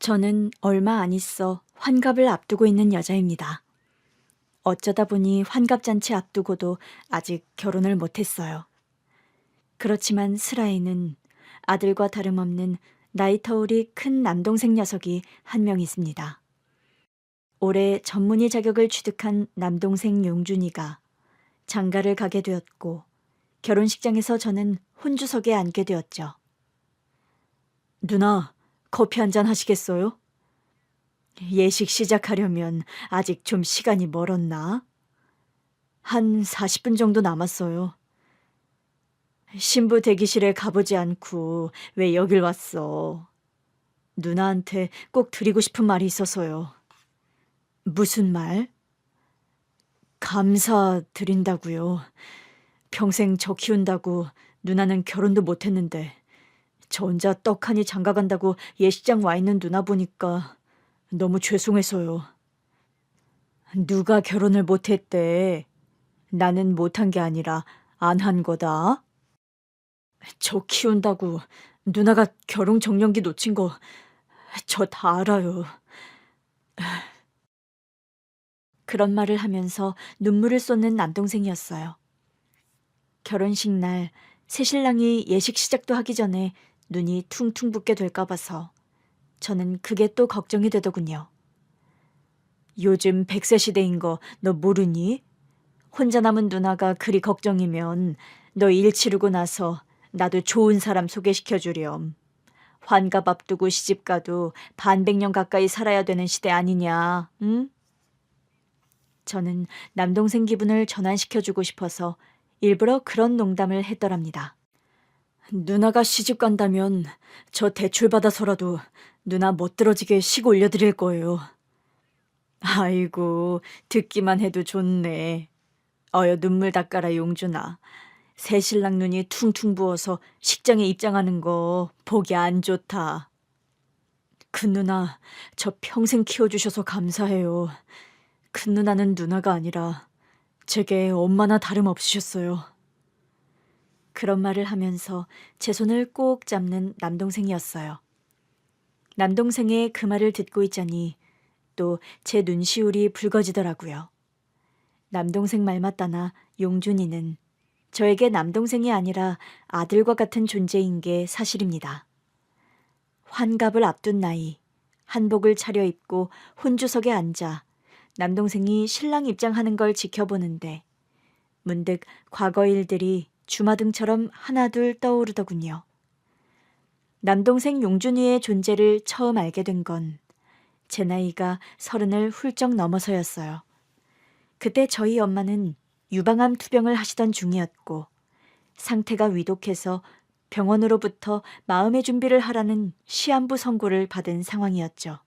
저는 얼마 안 있어 환갑을 앞두고 있는 여자입니다. 어쩌다 보니 환갑잔치 앞두고도 아직 결혼을 못했어요. 그렇지만 슬아에는 아들과 다름없는 나이 터울이 큰 남동생 녀석이 한 명 있습니다. 올해 전문의 자격을 취득한 남동생 용준이가 장가를 가게 되었고 결혼식장에서 저는 혼주석에 앉게 되었죠. 누나, 커피 한잔 하시겠어요? 예식 시작하려면 아직 좀 시간이 멀었나? 한 40분 정도 남았어요. 신부 대기실에 가보지 않고 왜 여길 왔어? 누나한테 꼭 드리고 싶은 말이 있어서요. 무슨 말? 감사드린다고요. 평생 저 키운다고 누나는 결혼도 못했는데 저 혼자 떡하니 장가간다고 예식장 와 있는 누나 보니까 너무 죄송해서요. 누가 결혼을 못했대? 나는 못한 게 아니라 안 한 거다. 저 키운다고 누나가 결혼 정년기 놓친 거 저 다 알아요. 그런 말을 하면서 눈물을 쏟는 남동생이었어요. 결혼식 날 새신랑이 예식 시작도 하기 전에 눈이 퉁퉁 붓게 될까 봐서 저는 그게 또 걱정이 되더군요. 요즘 100세 시대인 거 너 모르니? 혼자 남은 누나가 그리 걱정이면 너 일 치르고 나서 나도 좋은 사람 소개시켜 주렴. 환갑 앞두고 시집 가도 반백년 가까이 살아야 되는 시대 아니냐, 응? 저는 남동생 기분을 전환시켜주고 싶어서 일부러 그런 농담을 했더랍니다. 누나가 시집 간다면 저 대출 받아서라도 누나 멋들어지게 식 올려드릴 거예요. 아이고, 듣기만 해도 좋네. 어여 눈물 닦아라 용준아. 새신랑 눈이 퉁퉁 부어서 식장에 입장하는 거 보기 안 좋다. 큰 누나, 저 평생 키워주셔서 감사해요. 큰 누나는 누나가 아니라 제게 엄마나 다름없으셨어요. 그런 말을 하면서 제 손을 꼭 잡는 남동생이었어요. 남동생의 그 말을 듣고 있자니 또 제 눈시울이 붉어지더라고요. 남동생 말 맞다나 용준이는 저에게 남동생이 아니라 아들과 같은 존재인 게 사실입니다. 환갑을 앞둔 나이, 한복을 차려입고 혼주석에 앉아 남동생이 신랑 입장하는 걸 지켜보는데 문득 과거 일들이 주마등처럼 하나둘 떠오르더군요. 남동생 용준이의 존재를 처음 알게 된 건 제 나이가 30을 훌쩍 넘어서였어요. 그때 저희 엄마는 유방암 투병을 하시던 중이었고 상태가 위독해서 병원으로부터 마음의 준비를 하라는 시한부 선고를 받은 상황이었죠.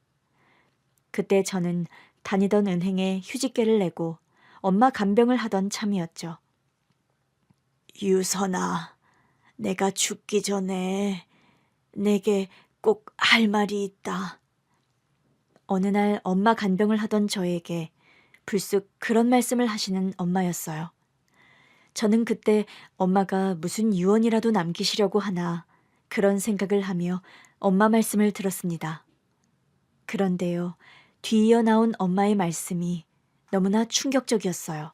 그때 저는 다니던 은행에 휴직계를 내고 엄마 간병을 하던 참이었죠. 유선아, 내가 죽기 전에 내게 꼭 할 말이 있다. 어느 날 엄마 간병을 하던 저에게 불쑥 그런 말씀을 하시는 엄마였어요. 저는 그때 엄마가 무슨 유언이라도 남기시려고 하나 그런 생각을 하며 엄마 말씀을 들었습니다. 그런데요, 뒤이어 나온 엄마의 말씀이 너무나 충격적이었어요.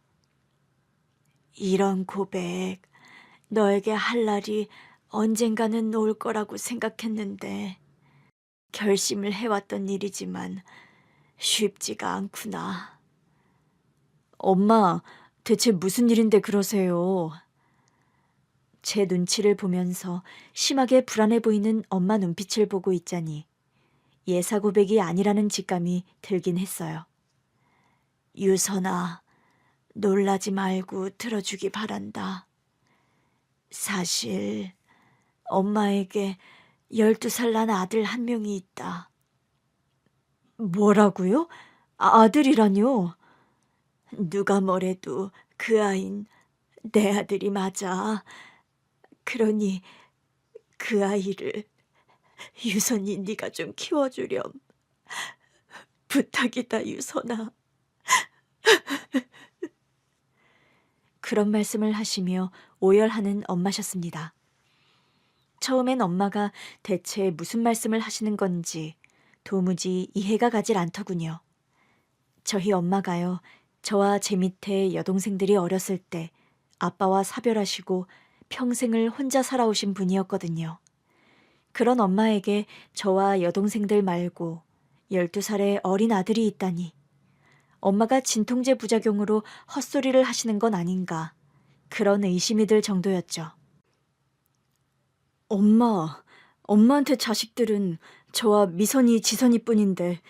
이런 고백, 너에게 할 날이 언젠가는 올 거라고 생각했는데 결심을 해왔던 일이지만 쉽지가 않구나. 엄마, 대체 무슨 일인데 그러세요? 제 눈치를 보면서 심하게 불안해 보이는 엄마 눈빛을 보고 있자니 예사 고백이 아니라는 직감이 들긴 했어요. 유선아, 놀라지 말고 들어주기 바란다. 사실 엄마에게 12살 난 아들 한 명이 있다. 뭐라고요? 아들이라뇨? 누가 뭐래도 그 아인 내 아들이 맞아. 그러니 그 아이를 유선이 네가 좀 키워주렴. 부탁이다 유선아. 그런 말씀을 하시며 오열하는 엄마셨습니다. 처음엔 엄마가 대체 무슨 말씀을 하시는 건지 도무지 이해가 가질 않더군요. 저희 엄마가요, 저와 제 밑에 여동생들이 어렸을 때 아빠와 사별하시고 평생을 혼자 살아오신 분이었거든요. 그런 엄마에게 저와 여동생들 말고 12살의 어린 아들이 있다니. 엄마가 진통제 부작용으로 헛소리를 하시는 건 아닌가. 그런 의심이 들 정도였죠. 엄마한테 자식들은 저와 미선이, 지선이 뿐인데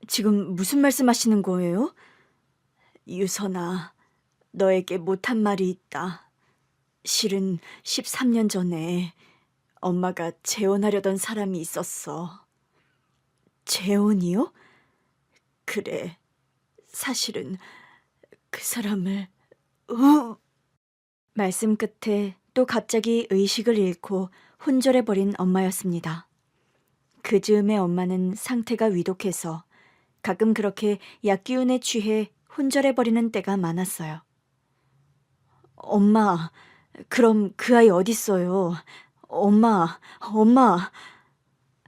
지금 무슨 말씀하시는 거예요? 유선아, 너에게 못한 말이 있다. 실은 13년 전에 엄마가 재혼하려던 사람이 있었어. 재혼이요? 그래, 사실은 그 사람을... 말씀 끝에 또 갑자기 의식을 잃고 혼절해버린 엄마였습니다. 그 즈음에 엄마는 상태가 위독해서 가끔 그렇게 약기운에 취해 혼절해버리는 때가 많았어요. 엄마, 그럼 그 아이 어딨어요? 엄마.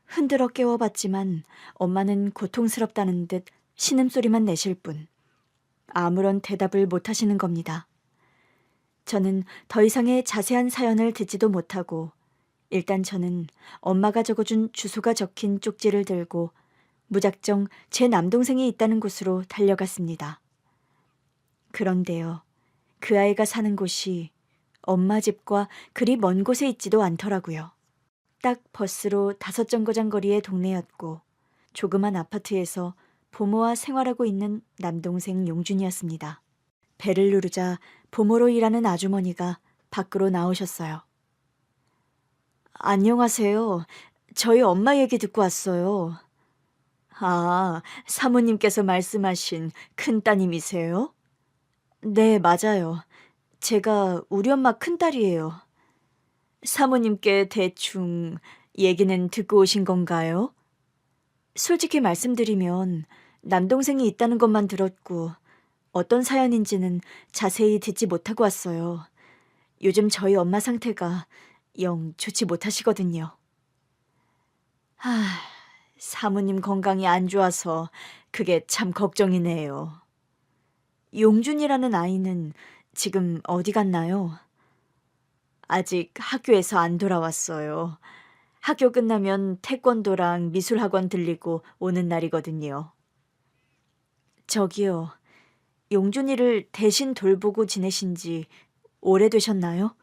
흔들어 깨워봤지만 엄마는 고통스럽다는 듯 신음소리만 내실 뿐 아무런 대답을 못하시는 겁니다. 저는 더 이상의 자세한 사연을 듣지도 못하고 일단 저는 엄마가 적어준 주소가 적힌 쪽지를 들고 무작정 제 남동생이 있다는 곳으로 달려갔습니다. 그런데요, 그 아이가 사는 곳이 엄마 집과 그리 먼 곳에 있지도 않더라고요. 딱 버스로 5정거장 거리의 동네였고 조그만 아파트에서 부모와 생활하고 있는 남동생 용준이었습니다. 배를 누르자 부모로 일하는 아주머니가 밖으로 나오셨어요. 안녕하세요. 저희 엄마 얘기 듣고 왔어요. 아, 사모님께서 말씀하신 큰따님이세요? 네, 맞아요. 제가 우리 엄마 큰딸이에요. 사모님께 대충 얘기는 듣고 오신 건가요? 솔직히 말씀드리면 남동생이 있다는 것만 들었고 어떤 사연인지는 자세히 듣지 못하고 왔어요. 요즘 저희 엄마 상태가 영 좋지 못하시거든요. 사모님 건강이 안 좋아서 그게 참 걱정이네요. 용준이라는 아이는 지금 어디 갔나요? 아직 학교에서 안 돌아왔어요. 학교 끝나면 태권도랑 미술학원 들리고 오는 날이거든요. 저기요, 용준이를 대신 돌보고 지내신 지 오래되셨나요?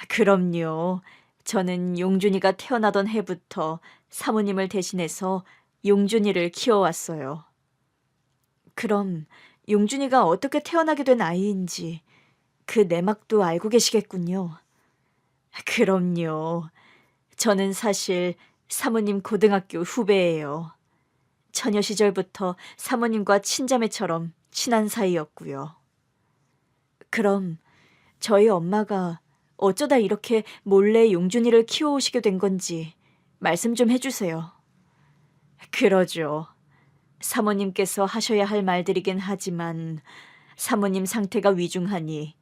그럼요. 저는 용준이가 태어나던 해부터 사모님을 대신해서 용준이를 키워왔어요. 그럼 용준이가 어떻게 태어나게 된 아이인지 그 내막도 알고 계시겠군요. 그럼요. 저는 사실 사모님 고등학교 후배예요. 처녀 시절부터 사모님과 친자매처럼 친한 사이였고요. 그럼 저희 엄마가 어쩌다 이렇게 몰래 용준이를 키워오시게 된 건지 말씀 좀 해주세요. 그러죠. 사모님께서 하셔야 할 말들이긴 하지만 사모님 상태가 위중하니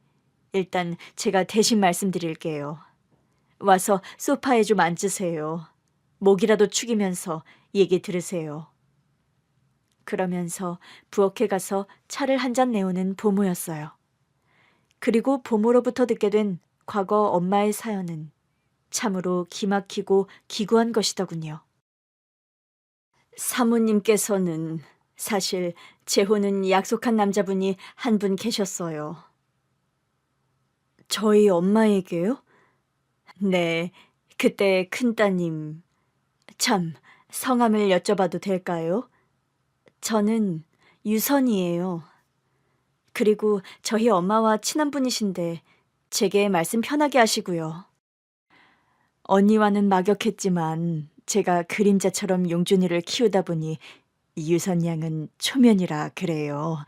일단 제가 대신 말씀드릴게요. 와서 소파에 좀 앉으세요. 목이라도 축이면서 얘기 들으세요. 그러면서 부엌에 가서 차를 한 잔 내오는 보모였어요. 그리고 보모로부터 듣게 된 과거 엄마의 사연은 참으로 기막히고 기구한 것이더군요. 사모님께서는 사실 재혼은 약속한 남자분이 한 분 계셨어요. 저희 엄마에게요? 네, 그때 큰따님. 참, 성함을 여쭤봐도 될까요? 저는 유선이에요. 그리고 저희 엄마와 친한 분이신데 제게 말씀 편하게 하시고요. 언니와는 막역했지만 제가 그림자처럼 용준이를 키우다 보니 유선 양은 초면이라 그래요.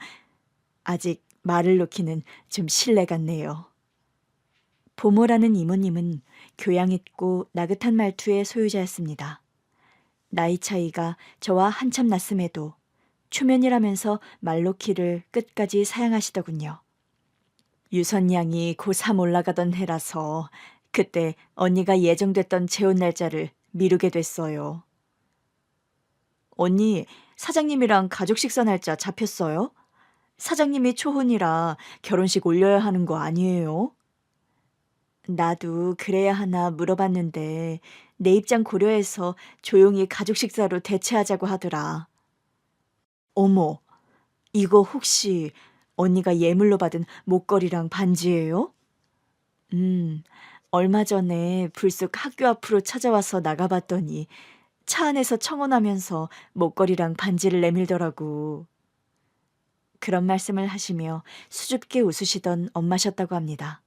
아직 말을 놓기는 좀 실례 같네요. 보모라는 이모님은 교양 있고 나긋한 말투의 소유자였습니다. 나이 차이가 저와 한참 났음에도 초면이라면서 말 놓기를 끝까지 사양하시더군요. 유선 양이 고3 올라가던 해라서 그때 언니가 예정됐던 재혼 날짜를 미루게 됐어요. 언니, 사장님이랑 가족 식사 날짜 잡혔어요? 사장님이 초혼이라 결혼식 올려야 하는 거 아니에요? 나도 그래야 하나 물어봤는데 내 입장 고려해서 조용히 가족 식사로 대체하자고 하더라. 어머, 이거 혹시 언니가 예물로 받은 목걸이랑 반지예요? 음, 얼마 전에 불쑥 학교 앞으로 찾아와서 나가봤더니 차 안에서 청혼하면서 목걸이랑 반지를 내밀더라고. 그런 말씀을 하시며 수줍게 웃으시던 엄마셨다고 합니다.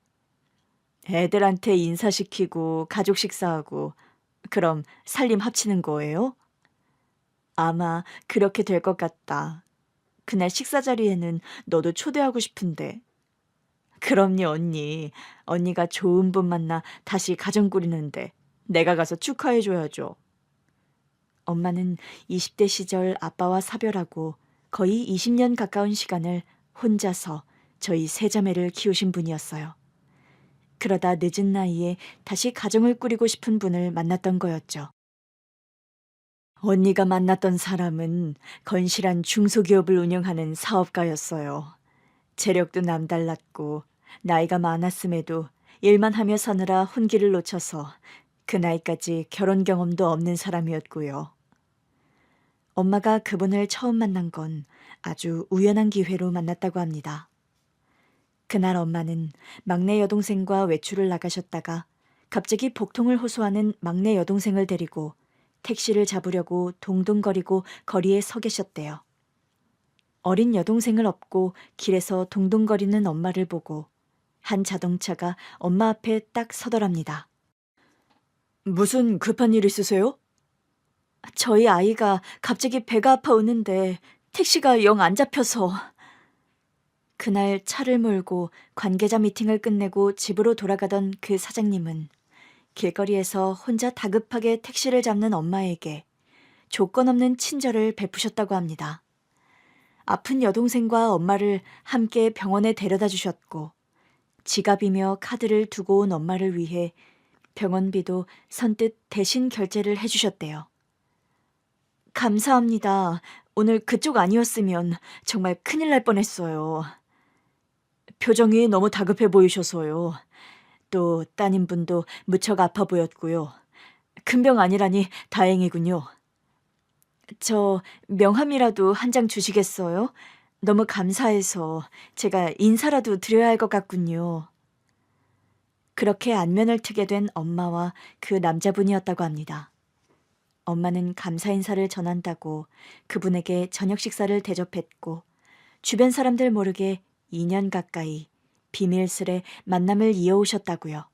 애들한테 인사시키고 가족 식사하고 그럼 살림 합치는 거예요? 아마 그렇게 될 것 같다. 그날 식사 자리에는 너도 초대하고 싶은데. 그럼요, 언니. 언니가 좋은 분 만나 다시 가정 꾸리는데 내가 가서 축하해줘야죠. 엄마는 20대 시절 아빠와 사별하고 거의 20년 가까운 시간을 혼자서 저희 세 자매를 키우신 분이었어요. 그러다 늦은 나이에 다시 가정을 꾸리고 싶은 분을 만났던 거였죠. 언니가 만났던 사람은 건실한 중소기업을 운영하는 사업가였어요. 재력도 남달랐고 나이가 많았음에도 일만 하며 사느라 혼기를 놓쳐서 그 나이까지 결혼 경험도 없는 사람이었고요. 엄마가 그분을 처음 만난 건 아주 우연한 기회로 만났다고 합니다. 그날 엄마는 막내 여동생과 외출을 나가셨다가 갑자기 복통을 호소하는 막내 여동생을 데리고 택시를 잡으려고 동동거리고 거리에 서 계셨대요. 어린 여동생을 업고 길에서 동동거리는 엄마를 보고 한 자동차가 엄마 앞에 딱 서더랍니다. 무슨 급한 일 있으세요? 저희 아이가 갑자기 배가 아파 오는데 택시가 영 안 잡혀서. 그날 차를 몰고 관계자 미팅을 끝내고 집으로 돌아가던 그 사장님은 길거리에서 혼자 다급하게 택시를 잡는 엄마에게 조건 없는 친절을 베푸셨다고 합니다. 아픈 여동생과 엄마를 함께 병원에 데려다 주셨고 지갑이며 카드를 두고 온 엄마를 위해 병원비도 선뜻 대신 결제를 해주셨대요. 감사합니다. 오늘 그쪽 아니었으면 정말 큰일 날 뻔했어요. 표정이 너무 다급해 보이셔서요. 또 따님분도 무척 아파 보였고요. 큰 병 아니라니 다행이군요. 저 명함이라도 한 장 주시겠어요? 너무 감사해서 제가 인사라도 드려야 할 것 같군요. 그렇게 안면을 트게 된 엄마와 그 남자분이었다고 합니다. 엄마는 감사 인사를 전한다고 그분에게 저녁 식사를 대접했고 주변 사람들 모르게 2년 가까이 비밀스레 만남을 이어오셨다고요.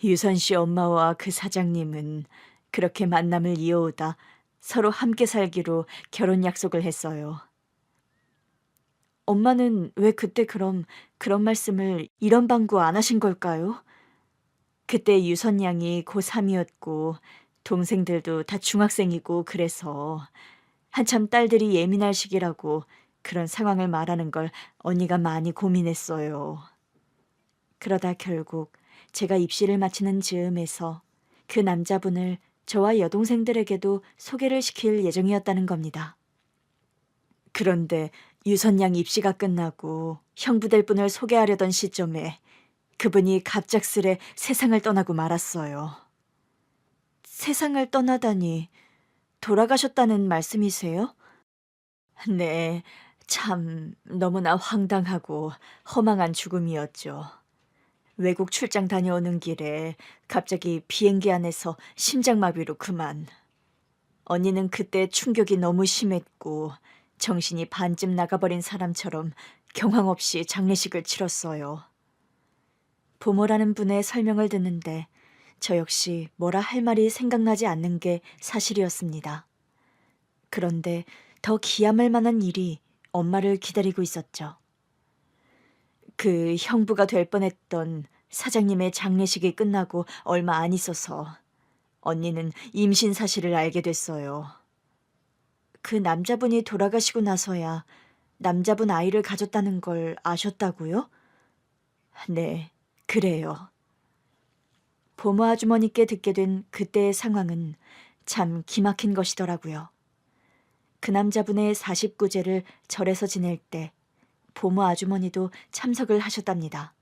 유선 씨 엄마와 그 사장님은 그렇게 만남을 이어오다 서로 함께 살기로 결혼 약속을 했어요. 엄마는 왜 그때 그럼 그런 말씀을 이런 방구 안 하신 걸까요? 그때 유선 양이 고3이었고 동생들도 다 중학생이고 그래서 한참 딸들이 예민할 시기라고 그런 상황을 말하는 걸 언니가 많이 고민했어요. 그러다 결국 제가 입시를 마치는 즈음에서 그 남자분을 저와 여동생들에게도 소개를 시킬 예정이었다는 겁니다. 그런데 유선 양 입시가 끝나고 형부될 분을 소개하려던 시점에 그분이 갑작스레 세상을 떠나고 말았어요. 세상을 떠나다니 돌아가셨다는 말씀이세요? 네, 참 너무나 황당하고 허망한 죽음이었죠. 외국 출장 다녀오는 길에 갑자기 비행기 안에서 심장마비로 그만. 언니는 그때 충격이 너무 심했고 정신이 반쯤 나가버린 사람처럼 경황 없이 장례식을 치렀어요. 부모라는 분의 설명을 듣는데 저 역시 뭐라 할 말이 생각나지 않는 게 사실이었습니다. 그런데 더 기함할 만한 일이 엄마를 기다리고 있었죠. 그 형부가 될 뻔했던 사장님의 장례식이 끝나고 얼마 안 있어서 언니는 임신 사실을 알게 됐어요. 그 남자분이 돌아가시고 나서야 남자분 아이를 가졌다는 걸 아셨다고요? 네, 그래요. 보모 아주머니께 듣게 된 그때의 상황은 참 기막힌 것이더라고요. 그 남자분의 49제를 절에서 지낼 때 보모 아주머니도 참석을 하셨답니다.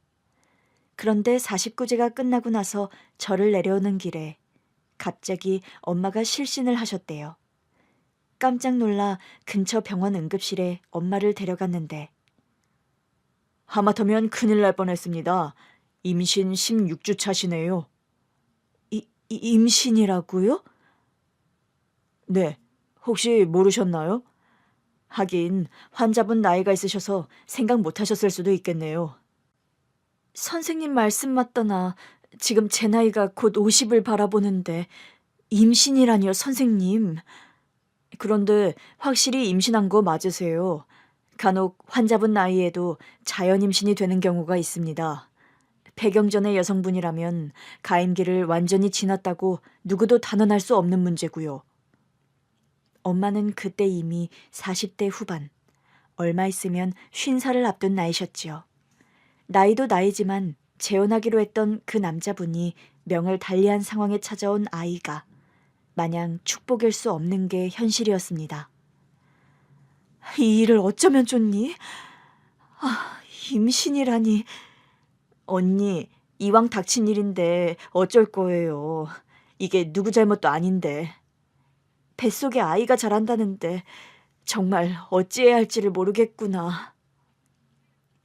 그런데 49제가 끝나고 나서 절을 내려오는 길에 갑자기 엄마가 실신을 하셨대요. 깜짝 놀라 근처 병원 응급실에 엄마를 데려갔는데 하마터면 큰일 날 뻔했습니다. 임신 16주 차시네요. 임신이라고요? 네, 혹시 모르셨나요? 하긴 환자분 나이가 있으셔서 생각 못 하셨을 수도 있겠네요. 선생님 말씀 맞다나 지금 제 나이가 곧 50을 바라보는데 임신이라니요, 선생님. 그런데 확실히 임신한 거 맞으세요. 간혹 환자분 나이에도 자연 임신이 되는 경우가 있습니다. 폐경전의 여성분이라면 가임기를 완전히 지났다고 누구도 단언할 수 없는 문제고요. 엄마는 그때 이미 40대 후반, 얼마 있으면 50살을 앞둔 나이셨지요. 나이도 나이지만 재혼하기로 했던 그 남자분이 명을 달리한 상황에 찾아온 아이가 마냥 축복일 수 없는 게 현실이었습니다. 이 일을 어쩌면 좋니? 임신이라니. 언니, 이왕 닥친 일인데 어쩔 거예요. 이게 누구 잘못도 아닌데. 뱃속에 아이가 자란다는데 정말 어찌해야 할지를 모르겠구나.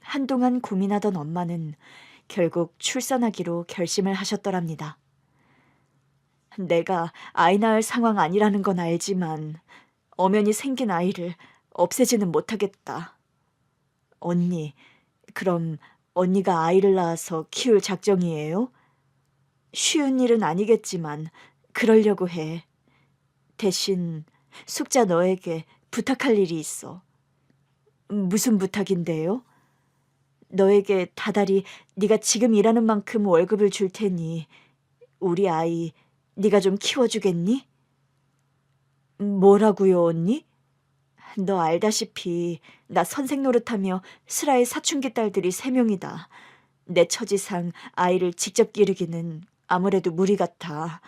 한동안 고민하던 엄마는 결국 출산하기로 결심을 하셨더랍니다. 내가 아이 낳을 상황 아니라는 건 알지만 엄연히 생긴 아이를 없애지는 못하겠다. 언니, 그럼 언니가 아이를 낳아서 키울 작정이에요? 쉬운 일은 아니겠지만 그러려고 해. 대신 숙자 너에게 부탁할 일이 있어. 무슨 부탁인데요? 너에게 다달이 네가 지금 일하는 만큼 월급을 줄 테니 우리 아이 네가 좀 키워주겠니? 뭐라고요, 언니? 너 알다시피 나 선생 노릇하며 슬아의 사춘기 딸들이 3명이다. 내 처지상 아이를 직접 기르기는 아무래도 무리 같아.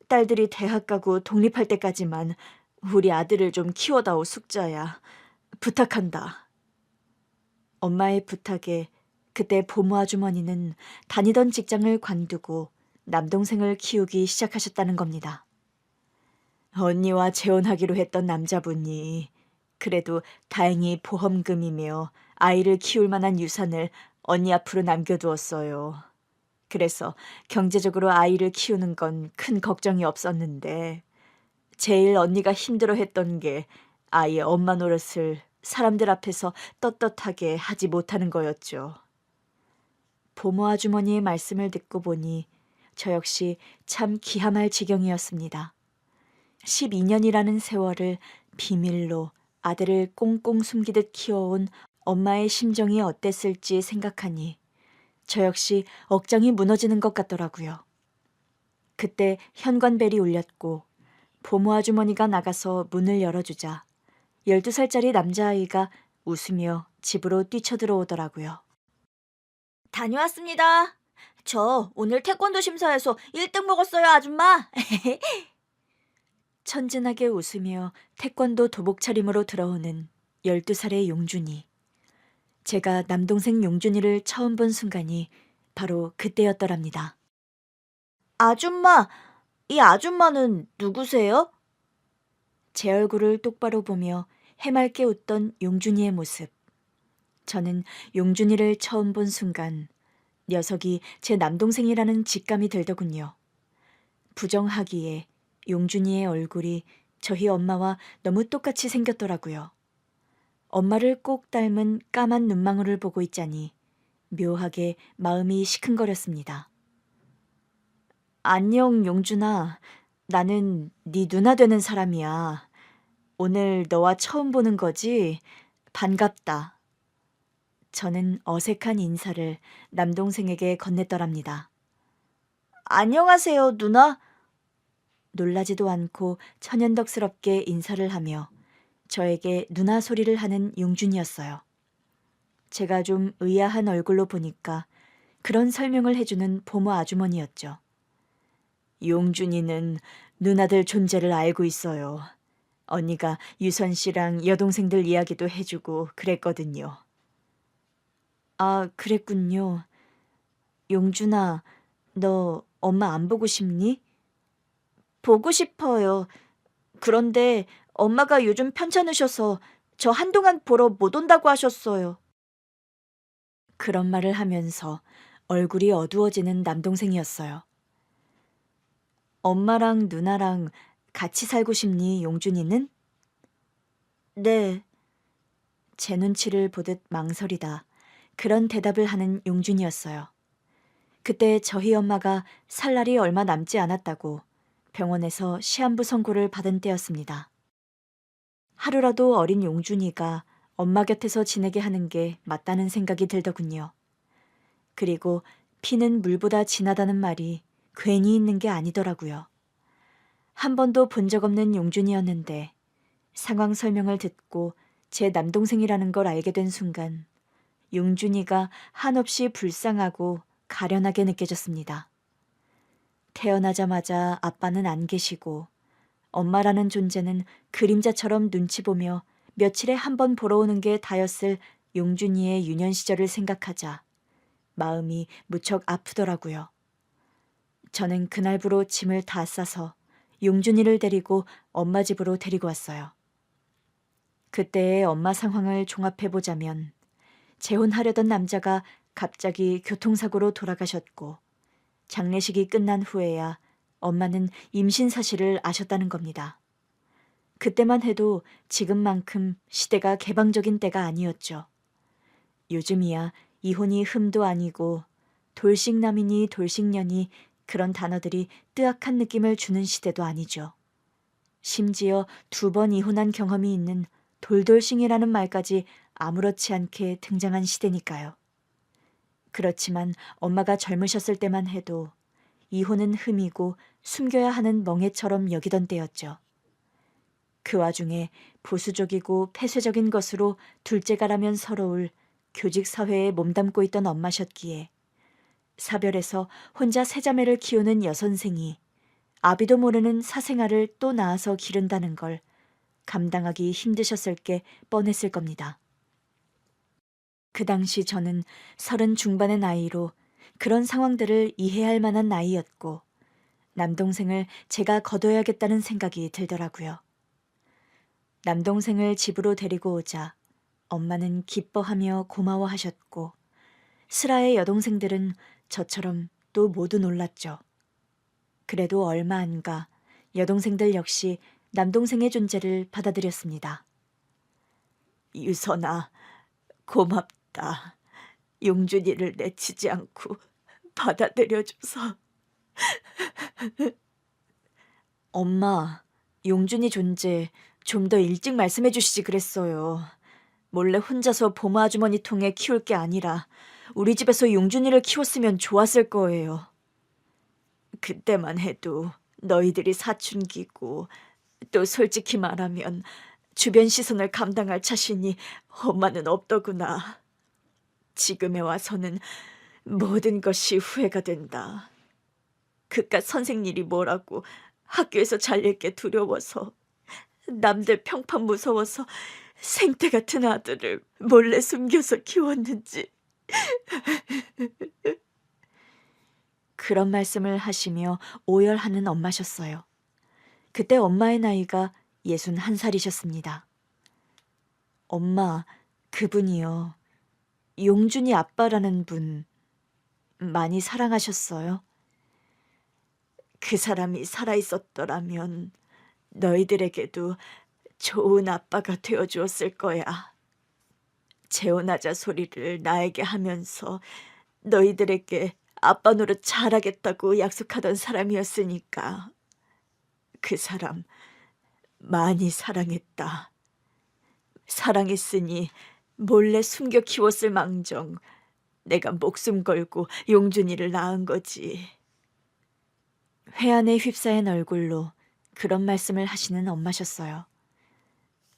딸들이 대학 가고 독립할 때까지만 우리 아들을 좀 키워다오, 숙자야. 부탁한다. 엄마의 부탁에 그때 보모 아주머니는 다니던 직장을 관두고 남동생을 키우기 시작하셨다는 겁니다. 언니와 재혼하기로 했던 남자분이 그래도 다행히 보험금이며 아이를 키울 만한 유산을 언니 앞으로 남겨두었어요. 그래서 경제적으로 아이를 키우는 건 큰 걱정이 없었는데 제일 언니가 힘들어했던 게 아이의 엄마 노릇을 사람들 앞에서 떳떳하게 하지 못하는 거였죠. 보모 아주머니의 말씀을 듣고 보니 저 역시 참 기함할 지경이었습니다. 12년이라는 세월을 비밀로 아들을 꽁꽁 숨기듯 키워온 엄마의 심정이 어땠을지 생각하니 저 역시 억장이 무너지는 것 같더라고요. 그때 현관벨이 울렸고 보모 아주머니가 나가서 문을 열어주자 12살짜리 남자아이가 웃으며 집으로 뛰쳐들어오더라고요. 다녀왔습니다. 저 오늘 태권도 심사에서 1등 먹었어요, 아줌마. 천진하게 웃으며 태권도 도복 차림으로 들어오는 12살의 용준이. 제가 남동생 용준이를 처음 본 순간이 바로 그때였더랍니다. 아줌마, 이 아줌마는 누구세요? 제 얼굴을 똑바로 보며 해맑게 웃던 용준이의 모습. 저는 용준이를 처음 본 순간 녀석이 제 남동생이라는 직감이 들더군요. 부정하기에 용준이의 얼굴이 저희 엄마와 너무 똑같이 생겼더라고요. 엄마를 꼭 닮은 까만 눈망울을 보고 있자니 묘하게 마음이 시큰거렸습니다. 안녕, 용준아. 나는 네 누나 되는 사람이야. 오늘 너와 처음 보는 거지? 반갑다. 저는 어색한 인사를 남동생에게 건넸더랍니다. 안녕하세요, 누나. 놀라지도 않고 천연덕스럽게 인사를 하며 저에게 누나 소리를 하는 용준이었어요. 제가 좀 의아한 얼굴로 보니까 그런 설명을 해주는 보모 아주머니였죠. 용준이는 누나들 존재를 알고 있어요. 언니가 유선 씨랑 여동생들 이야기도 해주고 그랬거든요. 아, 그랬군요. 용준아, 너 엄마 안 보고 싶니? 보고 싶어요. 그런데 엄마가 요즘 편찮으셔서 저 한동안 보러 못 온다고 하셨어요. 그런 말을 하면서 얼굴이 어두워지는 남동생이었어요. 엄마랑 누나랑 같이 살고 싶니, 용준이는? 네. 제 눈치를 보듯 망설이다 그런 대답을 하는 용준이었어요. 그때 저희 엄마가 살 날이 얼마 남지 않았다고 병원에서 시한부 선고를 받은 때였습니다. 하루라도 어린 용준이가 엄마 곁에서 지내게 하는 게 맞다는 생각이 들더군요. 그리고 피는 물보다 진하다는 말이 괜히 있는 게 아니더라고요. 한 번도 본 적 없는 용준이었는데 상황 설명을 듣고 제 남동생이라는 걸 알게 된 순간 용준이가 한없이 불쌍하고 가련하게 느껴졌습니다. 태어나자마자 아빠는 안 계시고 엄마라는 존재는 그림자처럼 눈치 보며 며칠에 한 번 보러 오는 게 다였을 용준이의 유년 시절을 생각하자 마음이 무척 아프더라고요. 저는 그날부로 짐을 다 싸서 용준이를 데리고 엄마 집으로 데리고 왔어요. 그때의 엄마 상황을 종합해보자면 재혼하려던 남자가 갑자기 교통사고로 돌아가셨고 장례식이 끝난 후에야 엄마는 임신 사실을 아셨다는 겁니다. 그때만 해도 지금만큼 시대가 개방적인 때가 아니었죠. 요즘이야 이혼이 흠도 아니고 돌싱남이니 돌싱년이 그런 단어들이 뜨악한 느낌을 주는 시대도 아니죠. 심지어 2번 이혼한 경험이 있는 돌돌싱이라는 말까지 아무렇지 않게 등장한 시대니까요. 그렇지만 엄마가 젊으셨을 때만 해도 이혼은 흠이고 숨겨야 하는 멍해처럼 여기던 때였죠. 그 와중에 보수적이고 폐쇄적인 것으로 둘째가라면 서러울 교직 사회에 몸담고 있던 엄마셨기에 사별해서 혼자 세 자매를 키우는 여선생이 아비도 모르는 사생아를 또 낳아서 기른다는 걸 감당하기 힘드셨을 게 뻔했을 겁니다. 그 당시 저는 30 중반의 나이로 그런 상황들을 이해할 만한 나이였고 남동생을 제가 거둬야겠다는 생각이 들더라고요. 남동생을 집으로 데리고 오자 엄마는 기뻐하며 고마워하셨고 슬아의 여동생들은 저처럼 또 모두 놀랐죠. 그래도 얼마 안 가 여동생들 역시 남동생의 존재를 받아들였습니다. 유선아, 고맙다. 용준이를 내치지 않고 받아들여줘서. 엄마, 용준이 존재 좀 더 일찍 말씀해 주시지 그랬어요. 몰래 혼자서 보마 아주머니 통에 키울 게 아니라 우리 집에서 용준이를 키웠으면 좋았을 거예요. 그때만 해도 너희들이 사춘기고 또 솔직히 말하면 주변 시선을 감당할 자신이 엄마는 없더구나. 지금에 와서는 모든 것이 후회가 된다. 그깟 선생님이 뭐라고 학교에서 잘릴 게 두려워서 남들 평판 무서워서 생태 같은 아들을 몰래 숨겨서 키웠는지. 그런 말씀을 하시며 오열하는 엄마셨어요. 그때 엄마의 나이가 61살이셨습니다. 엄마, 그분이요. 용준이 아빠라는 분 많이 사랑하셨어요? 그 사람이 살아있었더라면 너희들에게도 좋은 아빠가 되어주었을 거야. 재혼하자 소리를 나에게 하면서 너희들에게 아빠 노릇 잘하겠다고 약속하던 사람이었으니까. 그 사람 많이 사랑했다. 사랑했으니 몰래 숨겨 키웠을 망정 내가 목숨 걸고 용준이를 낳은 거지. 회한에 휩싸인 얼굴로 그런 말씀을 하시는 엄마셨어요.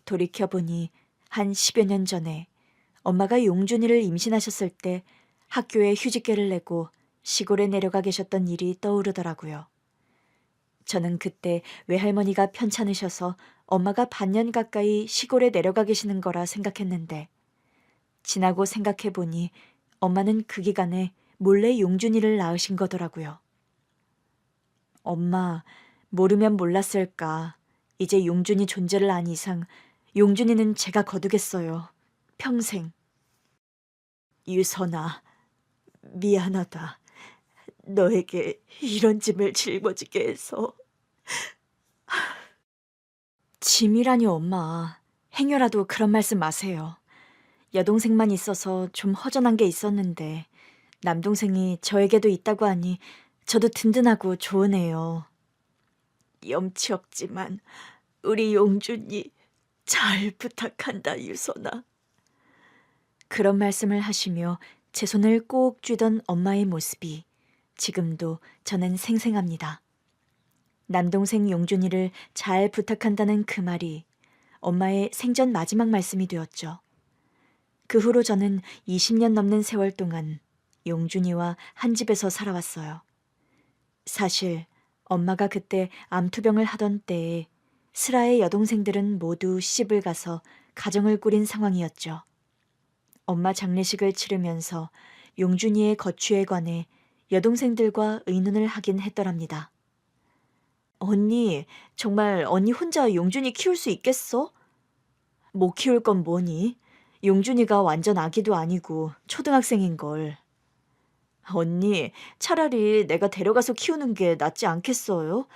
돌이켜보니 한 10여 년 전에 엄마가 용준이를 임신하셨을 때 학교에 휴직계를 내고 시골에 내려가 계셨던 일이 떠오르더라고요. 저는 그때 외할머니가 편찮으셔서 엄마가 반년 가까이 시골에 내려가 계시는 거라 생각했는데 지나고 생각해보니 엄마는 그 기간에 몰래 용준이를 낳으신 거더라고요. 엄마, 모르면 몰랐을까. 이제 용준이 존재를 안 이상 용준이는 제가 거두겠어요. 평생. 유선아, 미안하다. 너에게 이런 짐을 짊어지게 해서. 짐이라니 엄마. 행여라도 그런 말씀 마세요. 여동생만 있어서 좀 허전한 게 있었는데 남동생이 저에게도 있다고 하니 저도 든든하고 좋으네요. 염치 없지만 우리 용준이 잘 부탁한다, 유선아. 그런 말씀을 하시며 제 손을 꼭 쥐던 엄마의 모습이 지금도 저는 생생합니다. 남동생 용준이를 잘 부탁한다는 그 말이 엄마의 생전 마지막 말씀이 되었죠. 그 후로 저는 20년 넘는 세월 동안 용준이와 한 집에서 살아왔어요. 사실 엄마가 그때 암투병을 하던 때에 슬아의 여동생들은 모두 시집을 가서 가정을 꾸린 상황이었죠. 엄마 장례식을 치르면서 용준이의 거취에 관해 여동생들과 의논을 하긴 했더랍니다. 언니, 정말 언니 혼자 용준이 키울 수 있겠어? 못 키울 건 뭐니? 용준이가 완전 아기도 아니고 초등학생인걸. 언니, 차라리 내가 데려가서 키우는 게 낫지 않겠어요?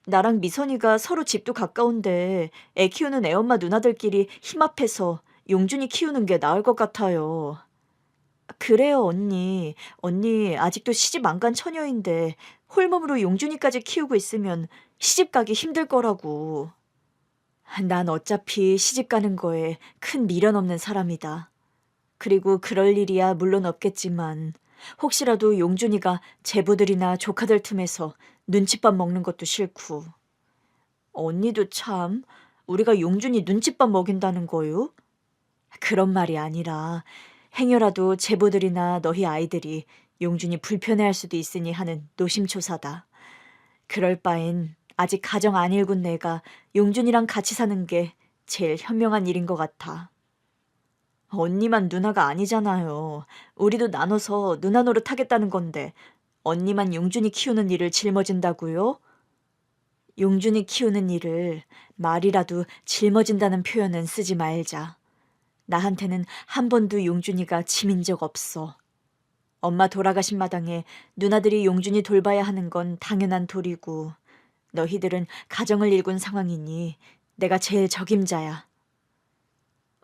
나랑 미선이가 서로 집도 가까운데 애 키우는 애엄마 누나들끼리 힘합해서 용준이 키우는 게 나을 것 같아요. 그래요, 언니. 언니 아직도 시집 안 간 처녀인데 홀몸으로 용준이까지 키우고 있으면 시집 가기 힘들 거라고. 난 어차피 시집 가는 거에 큰 미련 없는 사람이다. 그리고 그럴 일이야 물론 없겠지만 혹시라도 용준이가 제부들이나 조카들 틈에서 눈칫밥 먹는 것도 싫고. 언니도 참, 우리가 용준이 눈칫밥 먹인다는 거요? 그런 말이 아니라 행여라도 제부들이나 너희 아이들이 용준이 불편해할 수도 있으니 하는 노심초사다. 그럴 바엔 아직 가정 안 일군 내가 용준이랑 같이 사는 게 제일 현명한 일인 것 같아. 언니만 누나가 아니잖아요. 우리도 나눠서 누나 노릇 하겠다는 건데 언니만 용준이 키우는 일을 짊어진다고요? 용준이 키우는 일을 말이라도 짊어진다는 표현은 쓰지 말자. 나한테는 한 번도 용준이가 짐인 적 없어. 엄마 돌아가신 마당에 누나들이 용준이 돌봐야 하는 건 당연한 도리고 너희들은 가정을 일군 상황이니 내가 제일 적임자야.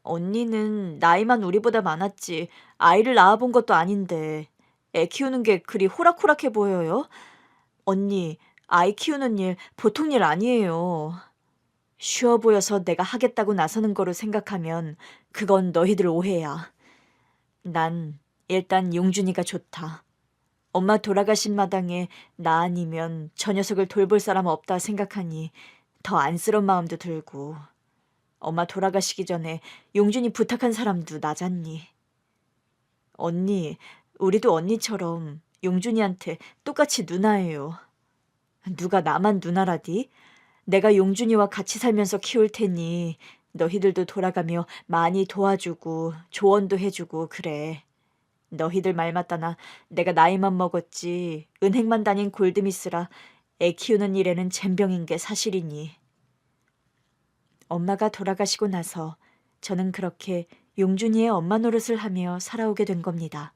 언니는 나이만 우리보다 많았지 아이를 낳아본 것도 아닌데 애 키우는 게 그리 호락호락해 보여요? 언니, 아이 키우는 일 보통 일 아니에요. 쉬워 보여서 내가 하겠다고 나서는 거로 생각하면 그건 너희들 오해야. 난 일단 용준이가 좋다. 엄마 돌아가신 마당에 나 아니면 저 녀석을 돌볼 사람 없다 생각하니 더 안쓰러운 마음도 들고 엄마 돌아가시기 전에 용준이 부탁한 사람도 나잖니. 언니, 우리도 언니처럼 용준이한테 똑같이 누나예요. 누가 나만 누나라디? 내가 용준이와 같이 살면서 키울 테니 너희들도 돌아가며 많이 도와주고 조언도 해주고 그래. 너희들 말 맞다나 내가 나이만 먹었지 은행만 다닌 골드미스라 애 키우는 일에는 젬병인 게 사실이니. 엄마가 돌아가시고 나서 저는 그렇게 용준이의 엄마 노릇을 하며 살아오게 된 겁니다.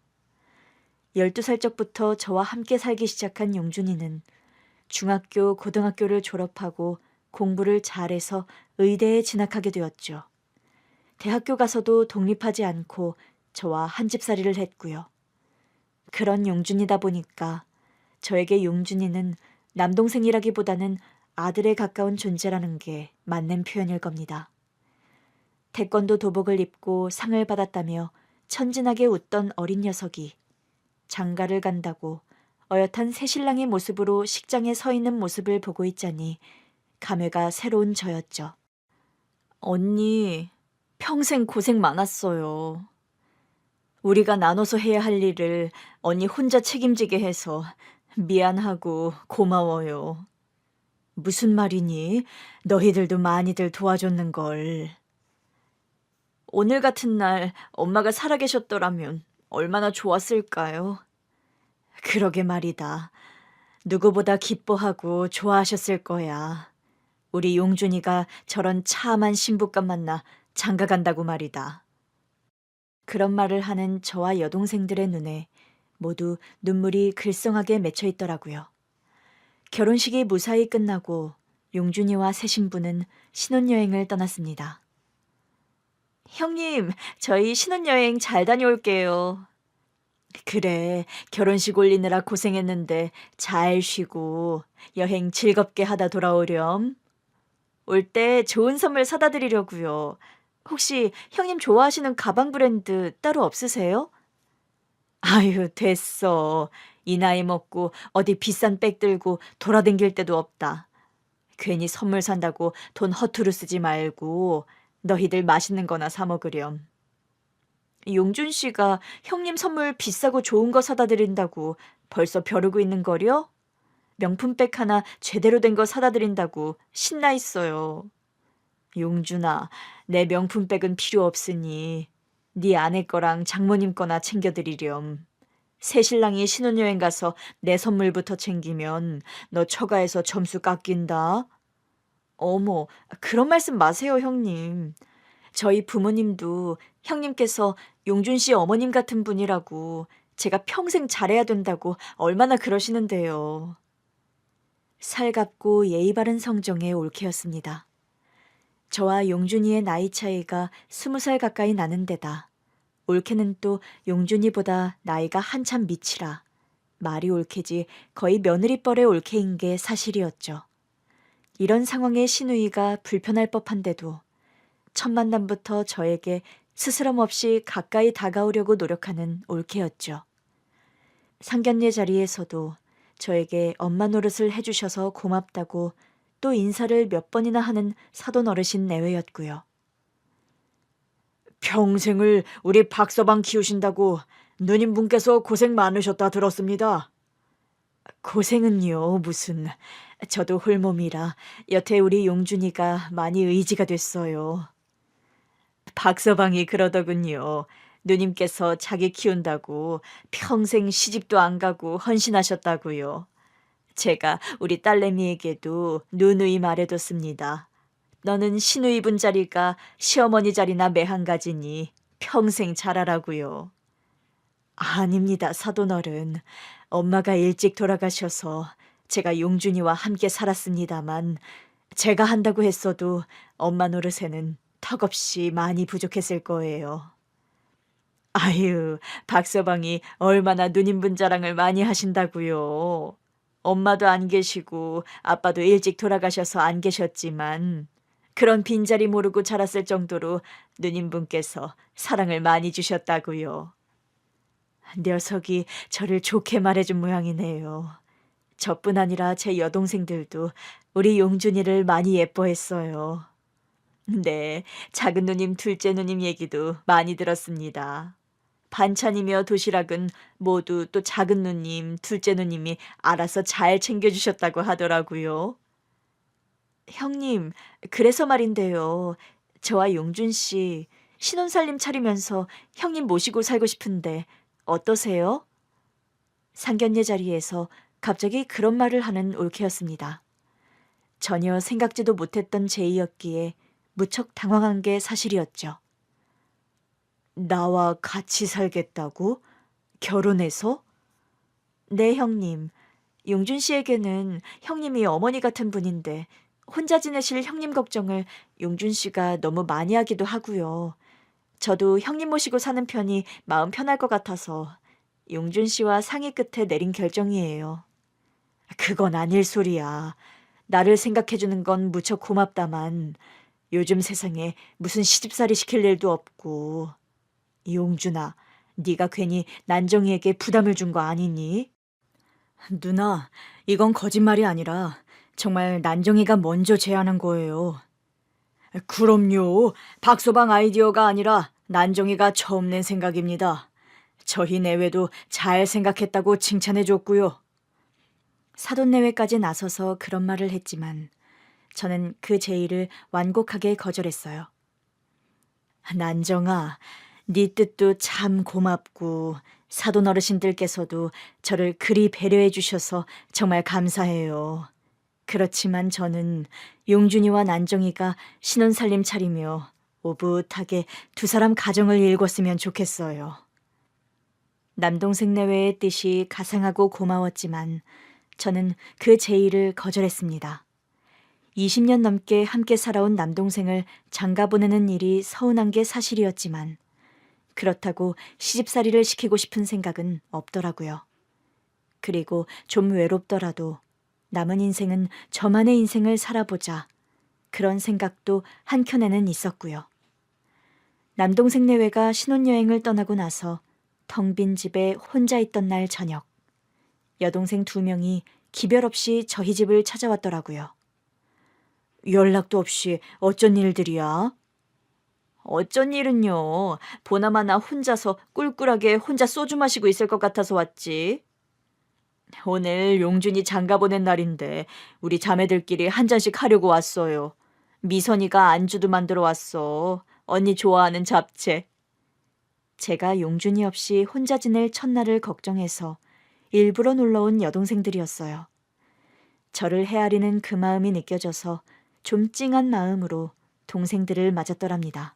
12살 적부터 저와 함께 살기 시작한 용준이는 중학교, 고등학교를 졸업하고 공부를 잘해서 의대에 진학하게 되었죠. 대학교 가서도 독립하지 않고 저와 한 집살이를 했고요. 그런 용준이다 보니까 저에게 용준이는 남동생이라기보다는 아들에 가까운 존재라는 게 맞는 표현일 겁니다. 태권도 도복을 입고 상을 받았다며 천진하게 웃던 어린 녀석이 장가를 간다고 어엿한 새신랑의 모습으로 식장에 서 있는 모습을 보고 있자니 감회가 새로운 저였죠. 언니, 평생 고생 많았어요. 우리가 나눠서 해야 할 일을 언니 혼자 책임지게 해서 미안하고 고마워요. 무슨 말이니? 너희들도 많이들 도와줬는걸. 오늘 같은 날 엄마가 살아계셨더라면 얼마나 좋았을까요? 그러게 말이다. 누구보다 기뻐하고 좋아하셨을 거야. 우리 용준이가 저런 참한 신부감 만나 장가간다고 말이다. 그런 말을 하는 저와 여동생들의 눈에 모두 눈물이 글썽하게 맺혀 있더라고요. 결혼식이 무사히 끝나고 용준이와 새 신부는 신혼여행을 떠났습니다. 형님, 저희 신혼여행 잘 다녀올게요. 그래, 결혼식 올리느라 고생했는데 잘 쉬고 여행 즐겁게 하다 돌아오렴. 올 때 좋은 선물 사다 드리려고요. 혹시 형님 좋아하시는 가방 브랜드 따로 없으세요? 아유, 됐어. 이 나이 먹고 어디 비싼 백 들고 돌아다닐 때도 없다. 괜히 선물 산다고 돈 허투루 쓰지 말고 너희들 맛있는 거나 사 먹으렴. 용준 씨가 형님 선물 비싸고 좋은 거 사다 드린다고 벌써 벼르고 있는 거려? 명품백 하나 제대로 된 거 사다 드린다고 신나 있어요. 용준아, 내 명품백은 필요 없으니 네 아내 거랑 장모님 거나 챙겨드리렴. 새신랑이 신혼여행 가서 내 선물부터 챙기면 너 처가에서 점수 깎인다. 어머, 그런 말씀 마세요, 형님. 저희 부모님도 형님께서 용준 씨 어머님 같은 분이라고 제가 평생 잘해야 된다고 얼마나 그러시는데요. 살갑고 예의 바른 성정의 올케였습니다. 저와 용준이의 나이 차이가 20살 가까이 나는 데다 올케는 또 용준이보다 나이가 한참 미치라 말이 올케지 거의 며느리뻘의 올케인 게 사실이었죠. 이런 상황에 시누이가 불편할 법한데도 첫 만남부터 저에게 스스럼 없이 가까이 다가오려고 노력하는 올케였죠. 상견례 자리에서도 저에게 엄마 노릇을 해주셔서 고맙다고 또 인사를 몇 번이나 하는 사돈 어르신 내외였고요. 평생을 우리 박서방 키우신다고 누님분께서 고생 많으셨다 들었습니다. 고생은요, 무슨. 저도 홀몸이라 여태 우리 용준이가 많이 의지가 됐어요. 박서방이 그러더군요. 누님께서 자기 키운다고 평생 시집도 안 가고 헌신하셨다고요. 제가 우리 딸내미에게도 누누이 말해뒀습니다. 너는 시누이 분 자리가 시어머니 자리나 매한가지니 평생 잘하라고요. 아닙니다, 사돈어른. 엄마가 일찍 돌아가셔서 제가 용준이와 함께 살았습니다만 제가 한다고 했어도 엄마 노릇에는 턱없이 많이 부족했을 거예요. 아유, 박서방이 얼마나 누님분 자랑을 많이 하신다고요. 엄마도 안 계시고 아빠도 일찍 돌아가셔서 안 계셨지만 그런 빈자리 모르고 자랐을 정도로 누님분께서 사랑을 많이 주셨다고요. 녀석이 저를 좋게 말해준 모양이네요. 저뿐 아니라 제 여동생들도 우리 용준이를 많이 예뻐했어요. 네, 작은 누님, 둘째 누님 얘기도 많이 들었습니다. 반찬이며 도시락은 모두 또 작은 누님, 둘째 누님이 알아서 잘 챙겨주셨다고 하더라고요. 형님, 그래서 말인데요. 저와 용준 씨 신혼살림 차리면서 형님 모시고 살고 싶은데 어떠세요? 상견례 자리에서 갑자기 그런 말을 하는 올케였습니다. 전혀 생각지도 못했던 제의였기에 무척 당황한 게 사실이었죠. 나와 같이 살겠다고? 결혼해서? 네, 형님. 용준 씨에게는 형님이 어머니 같은 분인데 혼자 지내실 형님 걱정을 용준 씨가 너무 많이 하기도 하고요. 저도 형님 모시고 사는 편이 마음 편할 것 같아서 용준 씨와 상의 끝에 내린 결정이에요. 그건 아닐 소리야. 나를 생각해주는 건 무척 고맙다만 요즘 세상에 무슨 시집살이 시킬 일도 없고. 용준아, 네가 괜히 난정이에게 부담을 준 거 아니니? 누나, 이건 거짓말이 아니라 정말 난정이가 먼저 제안한 거예요. 그럼요. 박서방 아이디어가 아니라 난정이가 처음 낸 생각입니다. 저희 내외도 잘 생각했다고 칭찬해 줬고요. 사돈내외까지 나서서 그런 말을 했지만 저는 그 제의를 완곡하게 거절했어요. 난정아, 네 뜻도 참 고맙고 사돈 어르신들께서도 저를 그리 배려해 주셔서 정말 감사해요. 그렇지만 저는 용준이와 난정이가 신혼살림 차리며 오붓하게 두 사람 가정을 일궜으면 좋겠어요. 남동생 내외의 뜻이 가상하고 고마웠지만 저는 그 제의를 거절했습니다. 20년 넘게 함께 살아온 남동생을 장가 보내는 일이 서운한 게 사실이었지만 그렇다고 시집살이를 시키고 싶은 생각은 없더라고요. 그리고 좀 외롭더라도 남은 인생은 저만의 인생을 살아보자. 그런 생각도 한켠에는 있었고요. 남동생 내외가 신혼여행을 떠나고 나서 텅 빈 집에 혼자 있던 날 저녁, 여동생 2명이 기별 없이 저희 집을 찾아왔더라고요. 연락도 없이 어쩐 일들이야? 어쩐 일은요. 보나마나 혼자서 꿀꿀하게 혼자 소주 마시고 있을 것 같아서 왔지. 오늘 용준이 장가 보낸 날인데 우리 자매들끼리 한 잔씩 하려고 왔어요. 미선이가 안주도 만들어 왔어. 언니 좋아하는 잡채. 제가 용준이 없이 혼자 지낼 첫날을 걱정해서 일부러 놀러온 여동생들이었어요. 저를 헤아리는 그 마음이 느껴져서 좀 찡한 마음으로 동생들을 맞았더랍니다.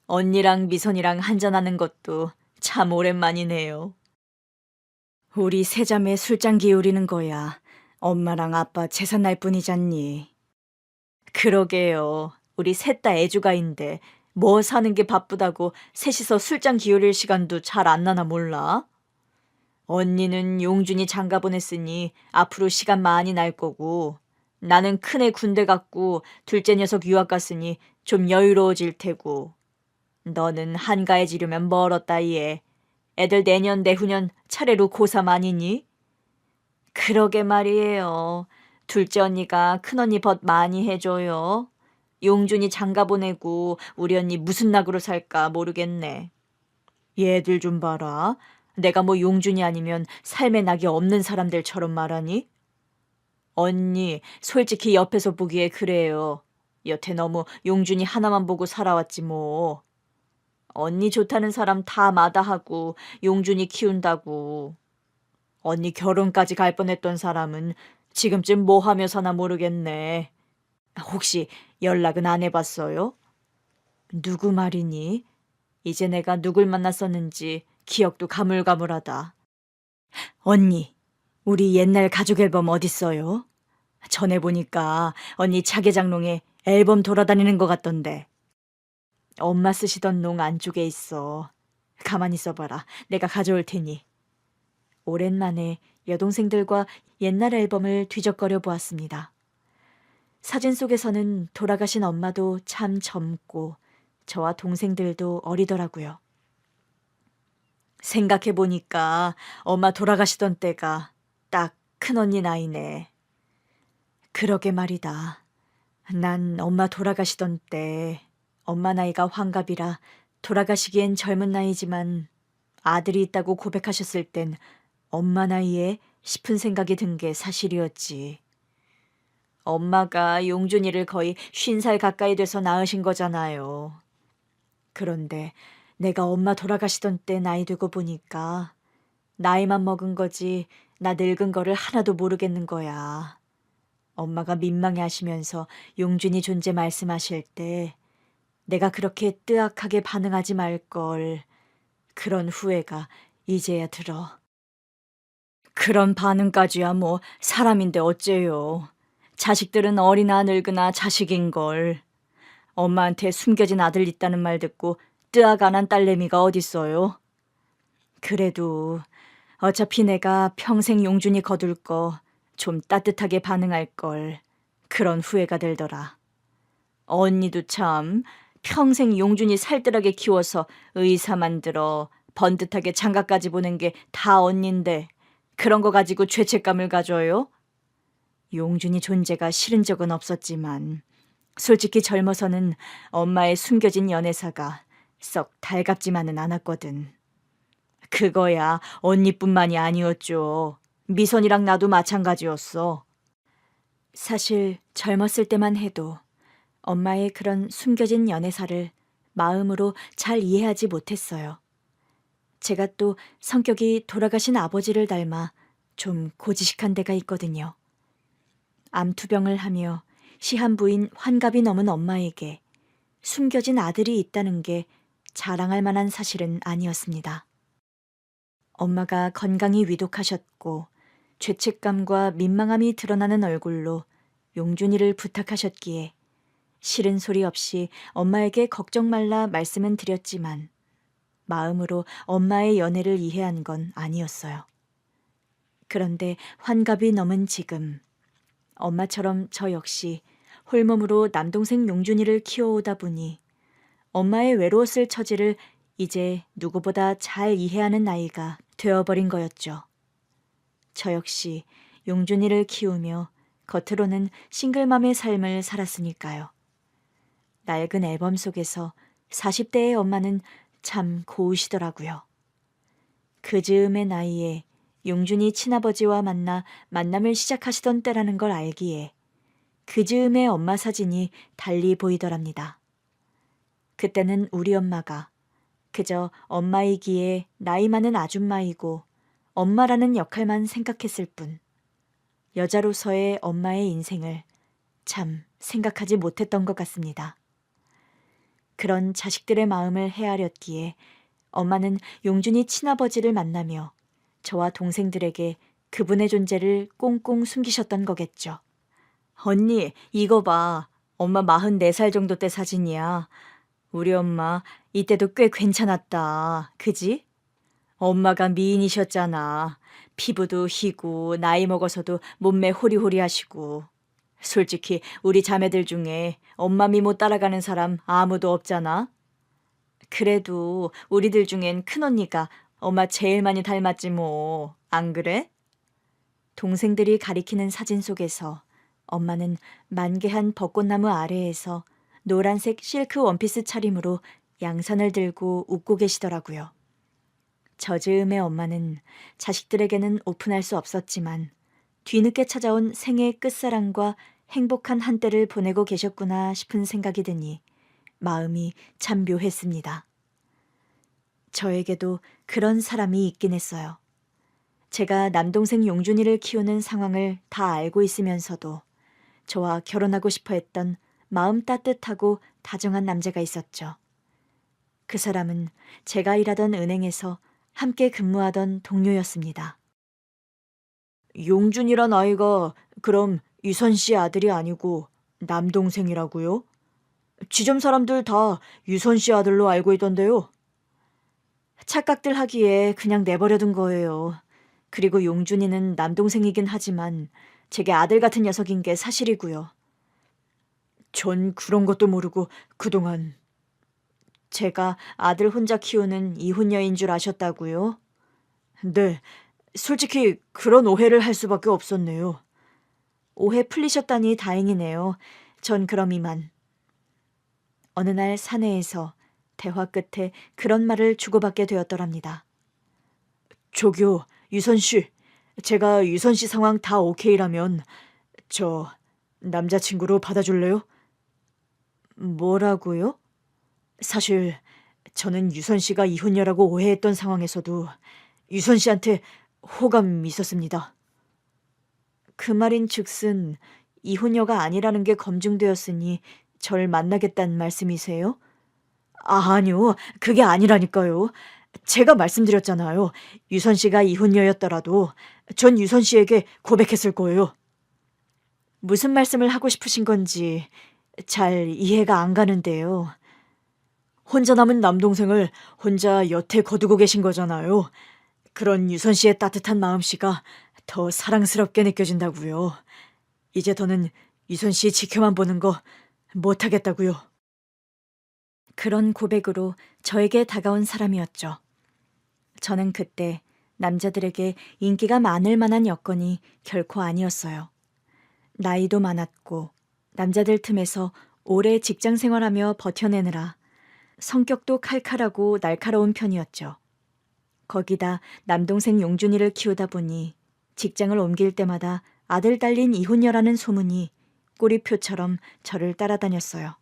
언니랑 미선이랑 한잔하는 것도 참 오랜만이네요. 우리 세자매 술잔 기울이는 거야. 엄마랑 아빠 재산 날 뿐이잖니. 그러게요. 우리 셋 다 애주가인데 뭐 사는 게 바쁘다고 셋이서 술잔 기울일 시간도 잘 안 나나 몰라? 언니는 용준이 장가 보냈으니 앞으로 시간 많이 날 거고 나는 큰애 군대 갔고 둘째 녀석 유학 갔으니 좀 여유로워질 테고 너는 한가해지려면 멀었다 얘. 애들 내년 내후년 차례로 고3 아니니? 그러게 말이에요. 둘째 언니가 큰언니 벗 많이 해줘요. 용준이 장가 보내고 우리 언니 무슨 낙으로 살까 모르겠네. 얘들 좀 봐라. 내가 뭐 용준이 아니면 삶의 낙이 없는 사람들처럼 말하니? 언니, 솔직히 옆에서 보기에 그래요. 여태 너무 용준이 하나만 보고 살아왔지 뭐. 언니 좋다는 사람 다 마다하고 용준이 키운다고. 언니 결혼까지 갈 뻔했던 사람은 지금쯤 뭐 하며 사나 모르겠네. 혹시 연락은 안 해봤어요? 누구 말이니? 이제 내가 누굴 만났었는지 기억도 가물가물하다. 언니, 우리 옛날 가족 앨범 어딨어요? 전에 보니까 언니 자개장롱에 앨범 돌아다니는 것 같던데. 엄마 쓰시던 농 안쪽에 있어. 가만히 있어봐라. 내가 가져올 테니. 오랜만에 여동생들과 옛날 앨범을 뒤적거려 보았습니다. 사진 속에서는 돌아가신 엄마도 참 젊고 저와 동생들도 어리더라고요. 생각해보니까 엄마 돌아가시던 때가 딱 큰언니 나이네. 그러게 말이다. 난 엄마 돌아가시던 때 엄마 나이가 환갑이라 돌아가시기엔 젊은 나이지만 아들이 있다고 고백하셨을 땐 엄마 나이에 싶은 생각이 든 게 사실이었지. 엄마가 용준이를 거의 50살 가까이 돼서 낳으신 거잖아요. 그런데 내가 엄마 돌아가시던 때 나이 되고 보니까 나이만 먹은 거지 나 늙은 거를 하나도 모르겠는 거야. 엄마가 민망해 하시면서 용준이 존재 말씀하실 때 내가 그렇게 뜨악하게 반응하지 말걸. 그런 후회가 이제야 들어. 그런 반응까지야 뭐 사람인데 어째요. 자식들은 어리나 늙으나 자식인걸. 엄마한테 숨겨진 아들 있다는 말 듣고 뜨악 안 한 딸내미가 어딨어요. 그래도 어차피 내가 평생 용준이 거둘 거 좀 따뜻하게 반응할걸. 그런 후회가 들더라. 언니도 참 평생 용준이 살뜰하게 키워서 의사 만들어 번듯하게 장가까지 보낸 게 다 언니인데 그런 거 가지고 죄책감을 가져요? 용준이 존재가 싫은 적은 없었지만 솔직히 젊어서는 엄마의 숨겨진 연애사가 썩 달갑지만은 않았거든. 그거야 언니뿐만이 아니었죠. 미선이랑 나도 마찬가지였어. 사실 젊었을 때만 해도 엄마의 그런 숨겨진 연애사를 마음으로 잘 이해하지 못했어요. 제가 또 성격이 돌아가신 아버지를 닮아 좀 고지식한 데가 있거든요. 암투병을 하며 시한부인 환갑이 넘은 엄마에게 숨겨진 아들이 있다는 게 자랑할 만한 사실은 아니었습니다. 엄마가 건강이 위독하셨고 죄책감과 민망함이 드러나는 얼굴로 용준이를 부탁하셨기에 싫은 소리 없이 엄마에게 걱정 말라 말씀은 드렸지만 마음으로 엄마의 연애를 이해한 건 아니었어요. 그런데 환갑이 넘은 지금 엄마처럼 저 역시 홀몸으로 남동생 용준이를 키워오다 보니 엄마의 외로웠을 처지를 이제 누구보다 잘 이해하는 나이가 되어버린 거였죠. 저 역시 용준이를 키우며 겉으로는 싱글맘의 삶을 살았으니까요. 낡은 앨범 속에서 40대의 엄마는 참 고우시더라고요. 그 즈음의 나이에 용준이 친아버지와 만나 만남을 시작하시던 때라는 걸 알기에 그 즈음의 엄마 사진이 달리 보이더랍니다. 그때는 우리 엄마가 그저 엄마이기에 나이 많은 아줌마이고 엄마라는 역할만 생각했을 뿐 여자로서의 엄마의 인생을 참 생각하지 못했던 것 같습니다. 그런 자식들의 마음을 헤아렸기에 엄마는 용준이 친아버지를 만나며 저와 동생들에게 그분의 존재를 꽁꽁 숨기셨던 거겠죠. 언니, 이거 봐. 엄마 44살 정도 때 사진이야. 우리 엄마 이때도 꽤 괜찮았다. 그지? 엄마가 미인이셨잖아. 피부도 희고 나이 먹어서도 몸매 호리호리하시고. 솔직히 우리 자매들 중에 엄마 미모 따라가는 사람 아무도 없잖아. 그래도 우리들 중엔 큰언니가 엄마 제일 많이 닮았지 뭐. 안 그래? 동생들이 가리키는 사진 속에서 엄마는 만개한 벚꽃나무 아래에서 노란색 실크 원피스 차림으로 양산을 들고 웃고 계시더라고요. 저즈음의 엄마는 자식들에게는 오픈할 수 없었지만 뒤늦게 찾아온 생의 끝사랑과 행복한 한때를 보내고 계셨구나 싶은 생각이 드니 마음이 참 묘했습니다. 저에게도 그런 사람이 있긴 했어요. 제가 남동생 용준이를 키우는 상황을 다 알고 있으면서도 저와 결혼하고 싶어 했던 마음 따뜻하고 다정한 남자가 있었죠. 그 사람은 제가 일하던 은행에서 함께 근무하던 동료였습니다. 용준이란 아이가 그럼 유선 씨 아들이 아니고 남동생이라고요? 지점 사람들 다 유선 씨 아들로 알고 있던데요. 착각들 하기에 그냥 내버려둔 거예요. 그리고 용준이는 남동생이긴 하지만 제게 아들 같은 녀석인 게 사실이고요. 전 그런 것도 모르고 그동안 제가 아들 혼자 키우는 이혼녀인 줄 아셨다고요? 네, 솔직히 그런 오해를 할 수밖에 없었네요. 오해 풀리셨다니 다행이네요. 전 그럼 이만. 어느 날 사내에서 대화 끝에 그런 말을 주고받게 되었더랍니다. 저기요, 유선 씨. 제가 유선 씨 상황 다 오케이라면 저 남자친구로 받아줄래요? 뭐라고요? 사실 저는 유선 씨가 이혼녀라고 오해했던 상황에서도 유선 씨한테 호감이 있었습니다. 그 말인 즉슨 이혼녀가 아니라는 게 검증되었으니 절 만나겠다는 말씀이세요? 아니요. 그게 아니라니까요. 제가 말씀드렸잖아요. 유선 씨가 이혼녀였더라도 전 유선 씨에게 고백했을 거예요. 무슨 말씀을 하고 싶으신 건지 잘 이해가 안 가는데요. 혼자 남은 남동생을 혼자 여태 거두고 계신 거잖아요. 그런 유선 씨의 따뜻한 마음씨가 더 사랑스럽게 느껴진다고요. 이제 더는 유선 씨 지켜만 보는 거 못하겠다고요. 그런 고백으로 저에게 다가온 사람이었죠. 저는 그때 남자들에게 인기가 많을 만한 여건이 결코 아니었어요. 나이도 많았고 남자들 틈에서 오래 직장 생활하며 버텨내느라 성격도 칼칼하고 날카로운 편이었죠. 거기다 남동생 용준이를 키우다 보니 직장을 옮길 때마다 아들 딸린 이혼녀라는 소문이 꼬리표처럼 저를 따라다녔어요.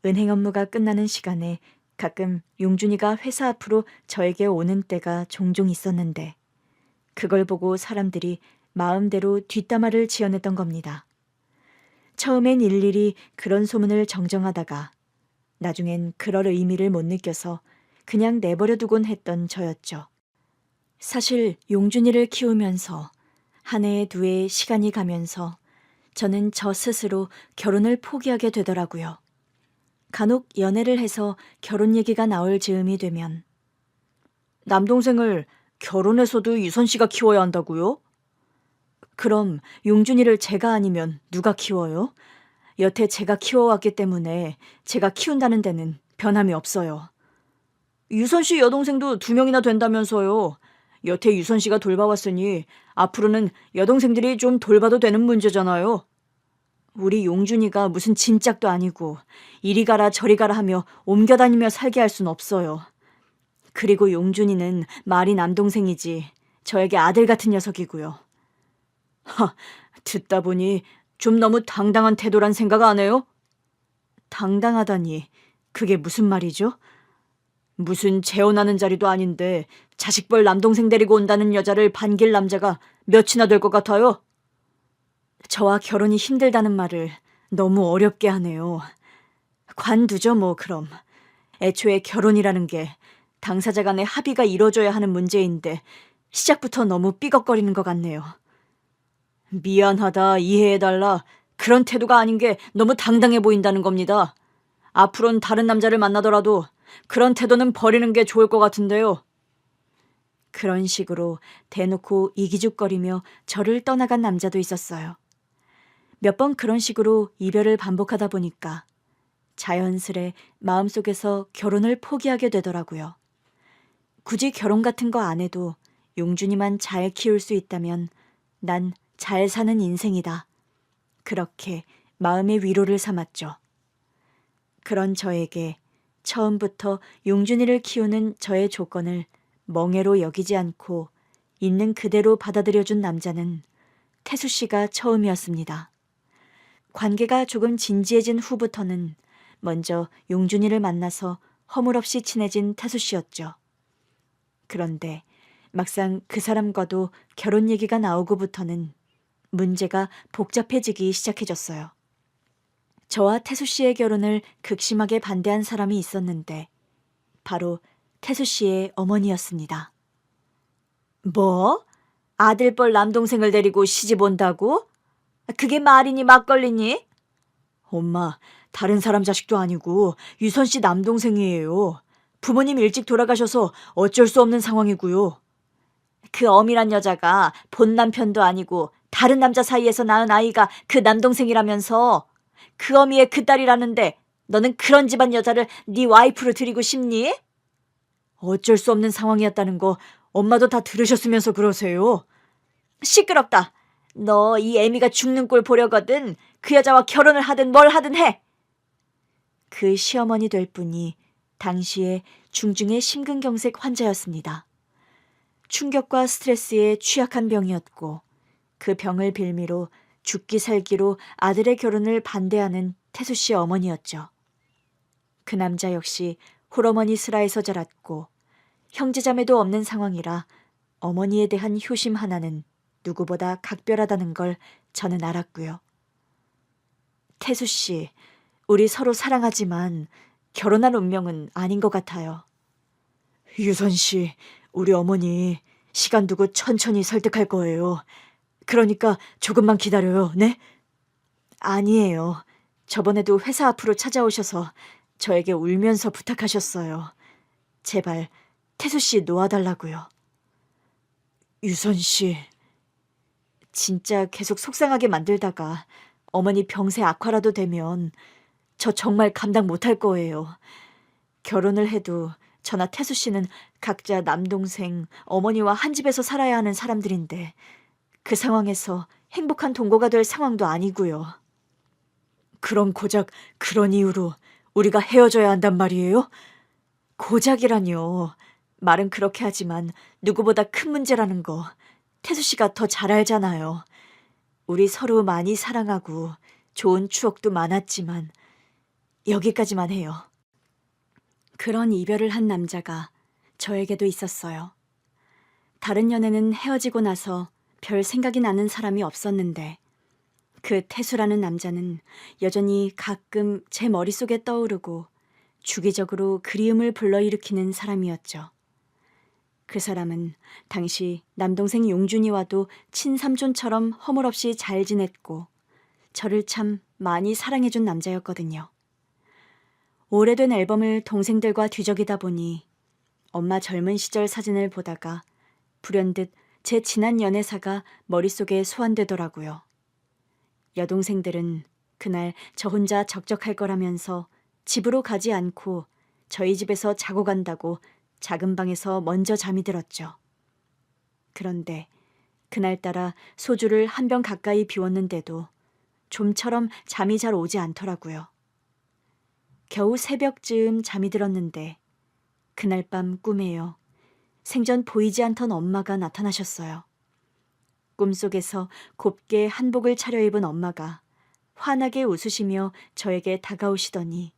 은행 업무가 끝나는 시간에 가끔 용준이가 회사 앞으로 저에게 오는 때가 종종 있었는데 그걸 보고 사람들이 마음대로 뒷담화를 지어냈던 겁니다. 처음엔 일일이 그런 소문을 정정하다가 나중엔 그럴 의미를 못 느껴서 그냥 내버려 두곤 했던 저였죠. 사실 용준이를 키우면서 한 해에 두 해의 시간이 가면서 저는 저 스스로 결혼을 포기하게 되더라고요. 간혹 연애를 해서 결혼 얘기가 나올 즈음이 되면 남동생을 결혼해서도 유선 씨가 키워야 한다고요? 그럼 용준이를 제가 아니면 누가 키워요? 여태 제가 키워왔기 때문에 제가 키운다는 데는 변함이 없어요. 유선 씨 여동생도 2명이나 된다면서요. 여태 유선 씨가 돌봐왔으니 앞으로는 여동생들이 좀 돌봐도 되는 문제잖아요. 우리 용준이가 무슨 짐짝도 아니고 이리 가라 저리 가라 하며 옮겨다니며 살게 할 순 없어요. 그리고 용준이는 말이 남동생이지 저에게 아들 같은 녀석이고요. 듣다 보니 좀 너무 당당한 태도란 생각 안 해요? 당당하다니 그게 무슨 말이죠? 무슨 재혼하는 자리도 아닌데 자식벌 남동생 데리고 온다는 여자를 반길 남자가 몇이나 될 것 같아요? 저와 결혼이 힘들다는 말을 너무 어렵게 하네요. 관두죠 뭐 그럼. 애초에 결혼이라는 게 당사자 간의 합의가 이뤄져야 하는 문제인데 시작부터 너무 삐걱거리는 것 같네요. 미안하다, 이해해달라. 그런 태도가 아닌 게 너무 당당해 보인다는 겁니다. 앞으로는 다른 남자를 만나더라도 그런 태도는 버리는 게 좋을 것 같은데요. 그런 식으로 대놓고 이기죽거리며 저를 떠나간 남자도 있었어요. 몇 번 그런 식으로 이별을 반복하다 보니까 자연스레 마음속에서 결혼을 포기하게 되더라고요. 굳이 결혼 같은 거 안 해도 용준이만 잘 키울 수 있다면 난 잘 사는 인생이다. 그렇게 마음의 위로를 삼았죠. 그런 저에게 처음부터 용준이를 키우는 저의 조건을 멍해로 여기지 않고 있는 그대로 받아들여준 남자는 태수 씨가 처음이었습니다. 관계가 조금 진지해진 후부터는 먼저 용준이를 만나서 허물없이 친해진 태수 씨였죠. 그런데 막상 그 사람과도 결혼 얘기가 나오고부터는 문제가 복잡해지기 시작해졌어요. 저와 태수 씨의 결혼을 극심하게 반대한 사람이 있었는데 바로 태수 씨의 어머니였습니다. 뭐? 아들뻘 남동생을 데리고 시집 온다고? 그게 말이니 막걸리니? 엄마, 다른 사람 자식도 아니고 유선 씨 남동생이에요. 부모님 일찍 돌아가셔서 어쩔 수 없는 상황이고요. 그 어미란 여자가 본 남편도 아니고 다른 남자 사이에서 낳은 아이가 그 남동생이라면서 그 어미의 그 딸이라는데 너는 그런 집안 여자를 네 와이프로 들이고 싶니? 어쩔 수 없는 상황이었다는 거 엄마도 다 들으셨으면서 그러세요. 시끄럽다. 너 이 애미가 죽는 꼴 보려거든 그 여자와 결혼을 하든 뭘 하든 해. 그 시어머니 될 분이 당시에 중증의 심근경색 환자였습니다. 충격과 스트레스에 취약한 병이었고 그 병을 빌미로 죽기 살기로 아들의 결혼을 반대하는 태수 씨 어머니였죠. 그 남자 역시 홀어머니 슬하에서 자랐고 형제자매도 없는 상황이라 어머니에 대한 효심 하나는 누구보다 각별하다는 걸 저는 알았고요. 태수 씨, 우리 서로 사랑하지만 결혼할 운명은 아닌 것 같아요. 유선 씨, 우리 어머니 시간 두고 천천히 설득할 거예요. 그러니까 조금만 기다려요, 네? 아니에요. 저번에도 회사 앞으로 찾아오셔서 저에게 울면서 부탁하셨어요. 제발 태수 씨 놓아달라고요. 유선 씨, 진짜 계속 속상하게 만들다가 어머니 병세 악화라도 되면 저 정말 감당 못할 거예요. 결혼을 해도 저나 태수 씨는 각자 남동생, 어머니와 한 집에서 살아야 하는 사람들인데 그 상황에서 행복한 동거가 될 상황도 아니고요. 그럼 고작 그런 이유로 우리가 헤어져야 한단 말이에요? 고작이라뇨. 말은 그렇게 하지만 누구보다 큰 문제라는 거 태수 씨가 더 잘 알잖아요. 우리 서로 많이 사랑하고 좋은 추억도 많았지만 여기까지만 해요. 그런 이별을 한 남자가 저에게도 있었어요. 다른 연애는 헤어지고 나서 별 생각이 나는 사람이 없었는데 그 태수라는 남자는 여전히 가끔 제 머릿속에 떠오르고 주기적으로 그리움을 불러일으키는 사람이었죠. 그 사람은 당시 남동생 용준이와도 친삼촌처럼 허물없이 잘 지냈고 저를 참 많이 사랑해준 남자였거든요. 오래된 앨범을 동생들과 뒤적이다 보니 엄마 젊은 시절 사진을 보다가 불현듯 제 지난 연애사가 머릿속에 소환되더라고요. 여동생들은 그날 저 혼자 적적할 거라면서 집으로 가지 않고 저희 집에서 자고 간다고 작은 방에서 먼저 잠이 들었죠. 그런데 그날따라 소주를 한 병 가까이 비웠는데도 좀처럼 잠이 잘 오지 않더라고요. 겨우 새벽쯤 잠이 들었는데 그날 밤 꿈에요. 생전 보이지 않던 엄마가 나타나셨어요. 꿈속에서 곱게 한복을 차려입은 엄마가 환하게 웃으시며 저에게 다가오시더니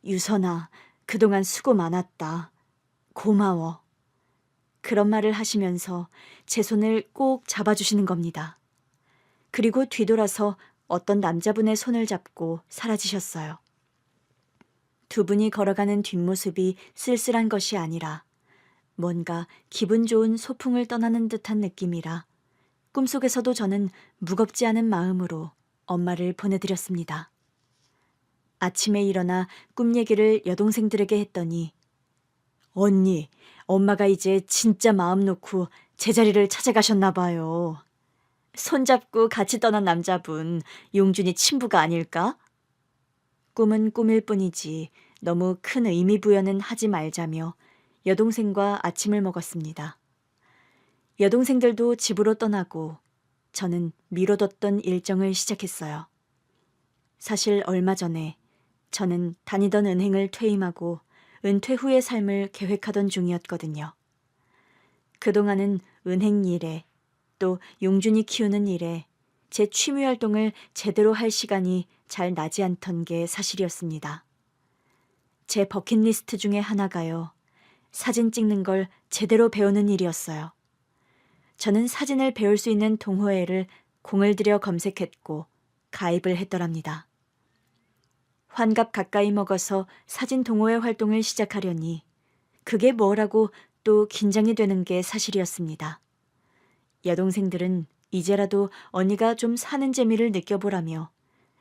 유선아, 그동안 수고 많았다. 고마워. 그런 말을 하시면서 제 손을 꼭 잡아주시는 겁니다. 그리고 뒤돌아서 어떤 남자분의 손을 잡고 사라지셨어요. 두 분이 걸어가는 뒷모습이 쓸쓸한 것이 아니라 뭔가 기분 좋은 소풍을 떠나는 듯한 느낌이라 꿈속에서도 저는 무겁지 않은 마음으로 엄마를 보내드렸습니다. 아침에 일어나 꿈 얘기를 여동생들에게 했더니 언니, 엄마가 이제 진짜 마음 놓고 제자리를 찾아가셨나 봐요. 손잡고 같이 떠난 남자분 용준이 친부가 아닐까? 꿈은 꿈일 뿐이지 너무 큰 의미 부여는 하지 말자며 여동생과 아침을 먹었습니다. 여동생들도 집으로 떠나고 저는 미뤄뒀던 일정을 시작했어요. 사실 얼마 전에 저는 다니던 은행을 퇴임하고 은퇴 후의 삶을 계획하던 중이었거든요. 그동안은 은행 일에 또 용준이 키우는 일에 제 취미 활동을 제대로 할 시간이 잘 나지 않던 게 사실이었습니다. 제 버킷리스트 중에 하나가요. 사진 찍는 걸 제대로 배우는 일이었어요. 저는 사진을 배울 수 있는 동호회를 공을 들여 검색했고 가입을 했더랍니다. 환갑 가까이 먹어서 사진 동호회 활동을 시작하려니 그게 뭐라고 또 긴장이 되는 게 사실이었습니다. 여동생들은 이제라도 언니가 좀 사는 재미를 느껴보라며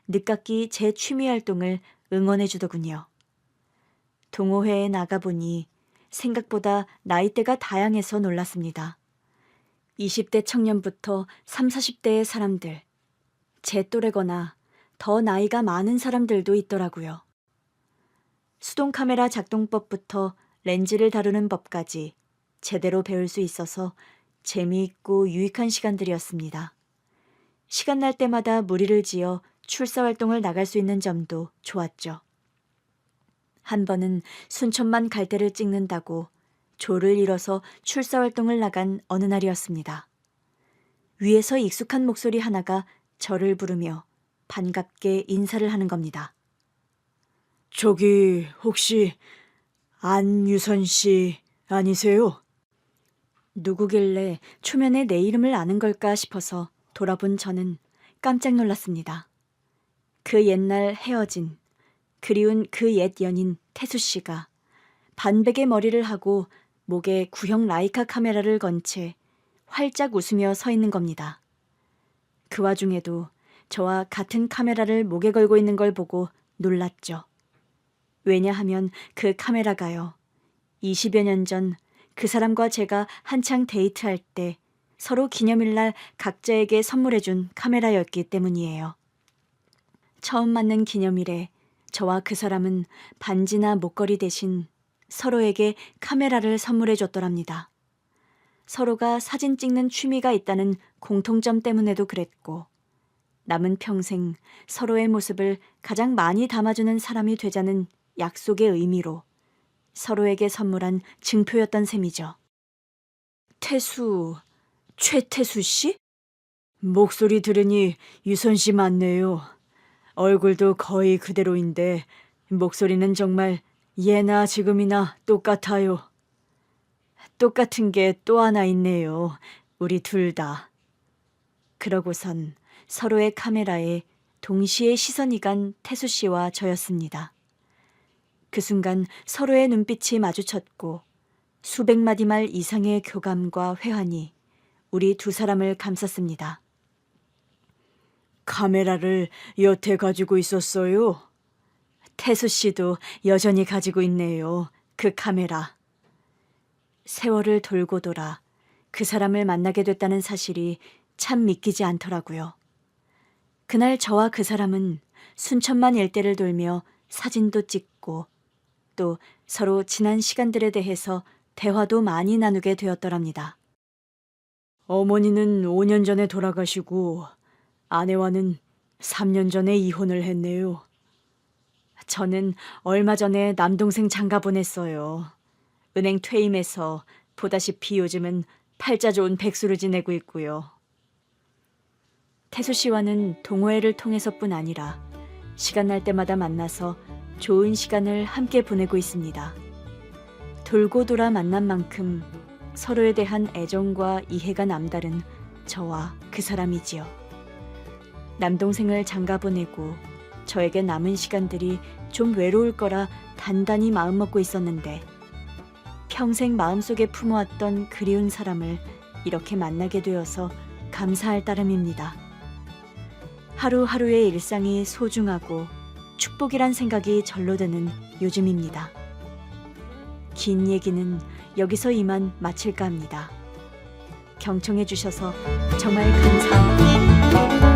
늦깎이 제 취미 활동을 응원해 주더군요. 동호회에 나가보니 생각보다 나이대가 다양해서 놀랐습니다. 20대 청년부터 30, 40대의 사람들, 제 또래거나 더 나이가 많은 사람들도 있더라고요. 수동 카메라 작동법부터 렌즈를 다루는 법까지 제대로 배울 수 있어서 재미있고 유익한 시간들이었습니다. 시간 날 때마다 무리를 지어 출사 활동을 나갈 수 있는 점도 좋았죠. 한 번은 순천만 갈 때를 찍는다고 조를 잃어서 출사 활동을 나간 어느 날이었습니다. 위에서 익숙한 목소리 하나가 저를 부르며 반갑게 인사를 하는 겁니다. 저기 혹시 안유선 씨 아니세요? 누구길래 초면에 내 이름을 아는 걸까 싶어서 돌아본 저는 깜짝 놀랐습니다. 그 옛날 헤어진 그리운 그 옛 연인 태수 씨가 반백의 머리를 하고 목에 구형 라이카 카메라를 건 채 활짝 웃으며 서 있는 겁니다. 그 와중에도 저와 같은 카메라를 목에 걸고 있는 걸 보고 놀랐죠. 왜냐하면 그 카메라가요. 20여 년 전 그 사람과 제가 한창 데이트할 때 서로 기념일날 각자에게 선물해준 카메라였기 때문이에요. 처음 만난 기념일에 저와 그 사람은 반지나 목걸이 대신 서로에게 카메라를 선물해줬더랍니다. 서로가 사진 찍는 취미가 있다는 공통점 때문에도 그랬고 남은 평생 서로의 모습을 가장 많이 담아주는 사람이 되자는 약속의 의미로 서로에게 선물한 증표였던 셈이죠. 태수, 최태수 씨? 목소리 들으니 유선 씨 맞네요. 얼굴도 거의 그대로인데 목소리는 정말 예나 지금이나 똑같아요. 똑같은 게 또 하나 있네요. 우리 둘 다. 그러고선 서로의 카메라에 동시에 시선이 간 태수 씨와 저였습니다. 그 순간 서로의 눈빛이 마주쳤고 수백 마디 말 이상의 교감과 회환이 우리 두 사람을 감쌌습니다. 카메라를 여태 가지고 있었어요. 태수 씨도 여전히 가지고 있네요. 그 카메라. 세월을 돌고 돌아 그 사람을 만나게 됐다는 사실이 참 믿기지 않더라고요. 그날 저와 그 사람은 순천만 일대를 돌며 사진도 찍고 또 서로 지난 시간들에 대해서 대화도 많이 나누게 되었더랍니다. 어머니는 5년 전에 돌아가시고 아내와는 3년 전에 이혼을 했네요. 저는 얼마 전에 남동생 장가 보냈어요. 은행 퇴임해서 보다시피 요즘은 팔자 좋은 백수를 지내고 있고요. 태수 씨와는 동호회를 통해서뿐 아니라 시간 날 때마다 만나서 좋은 시간을 함께 보내고 있습니다. 돌고 돌아 만난 만큼 서로에 대한 애정과 이해가 남다른 저와 그 사람이지요. 남동생을 장가 보내고 저에게 남은 시간들이 좀 외로울 거라 단단히 마음먹고 있었는데 평생 마음속에 품어왔던 그리운 사람을 이렇게 만나게 되어서 감사할 따름입니다. 하루하루의 일상이 소중하고 축복이란 생각이 절로 드는 요즘입니다. 긴 얘기는 여기서 이만 마칠까 합니다. 경청해 주셔서 정말 감사합니다.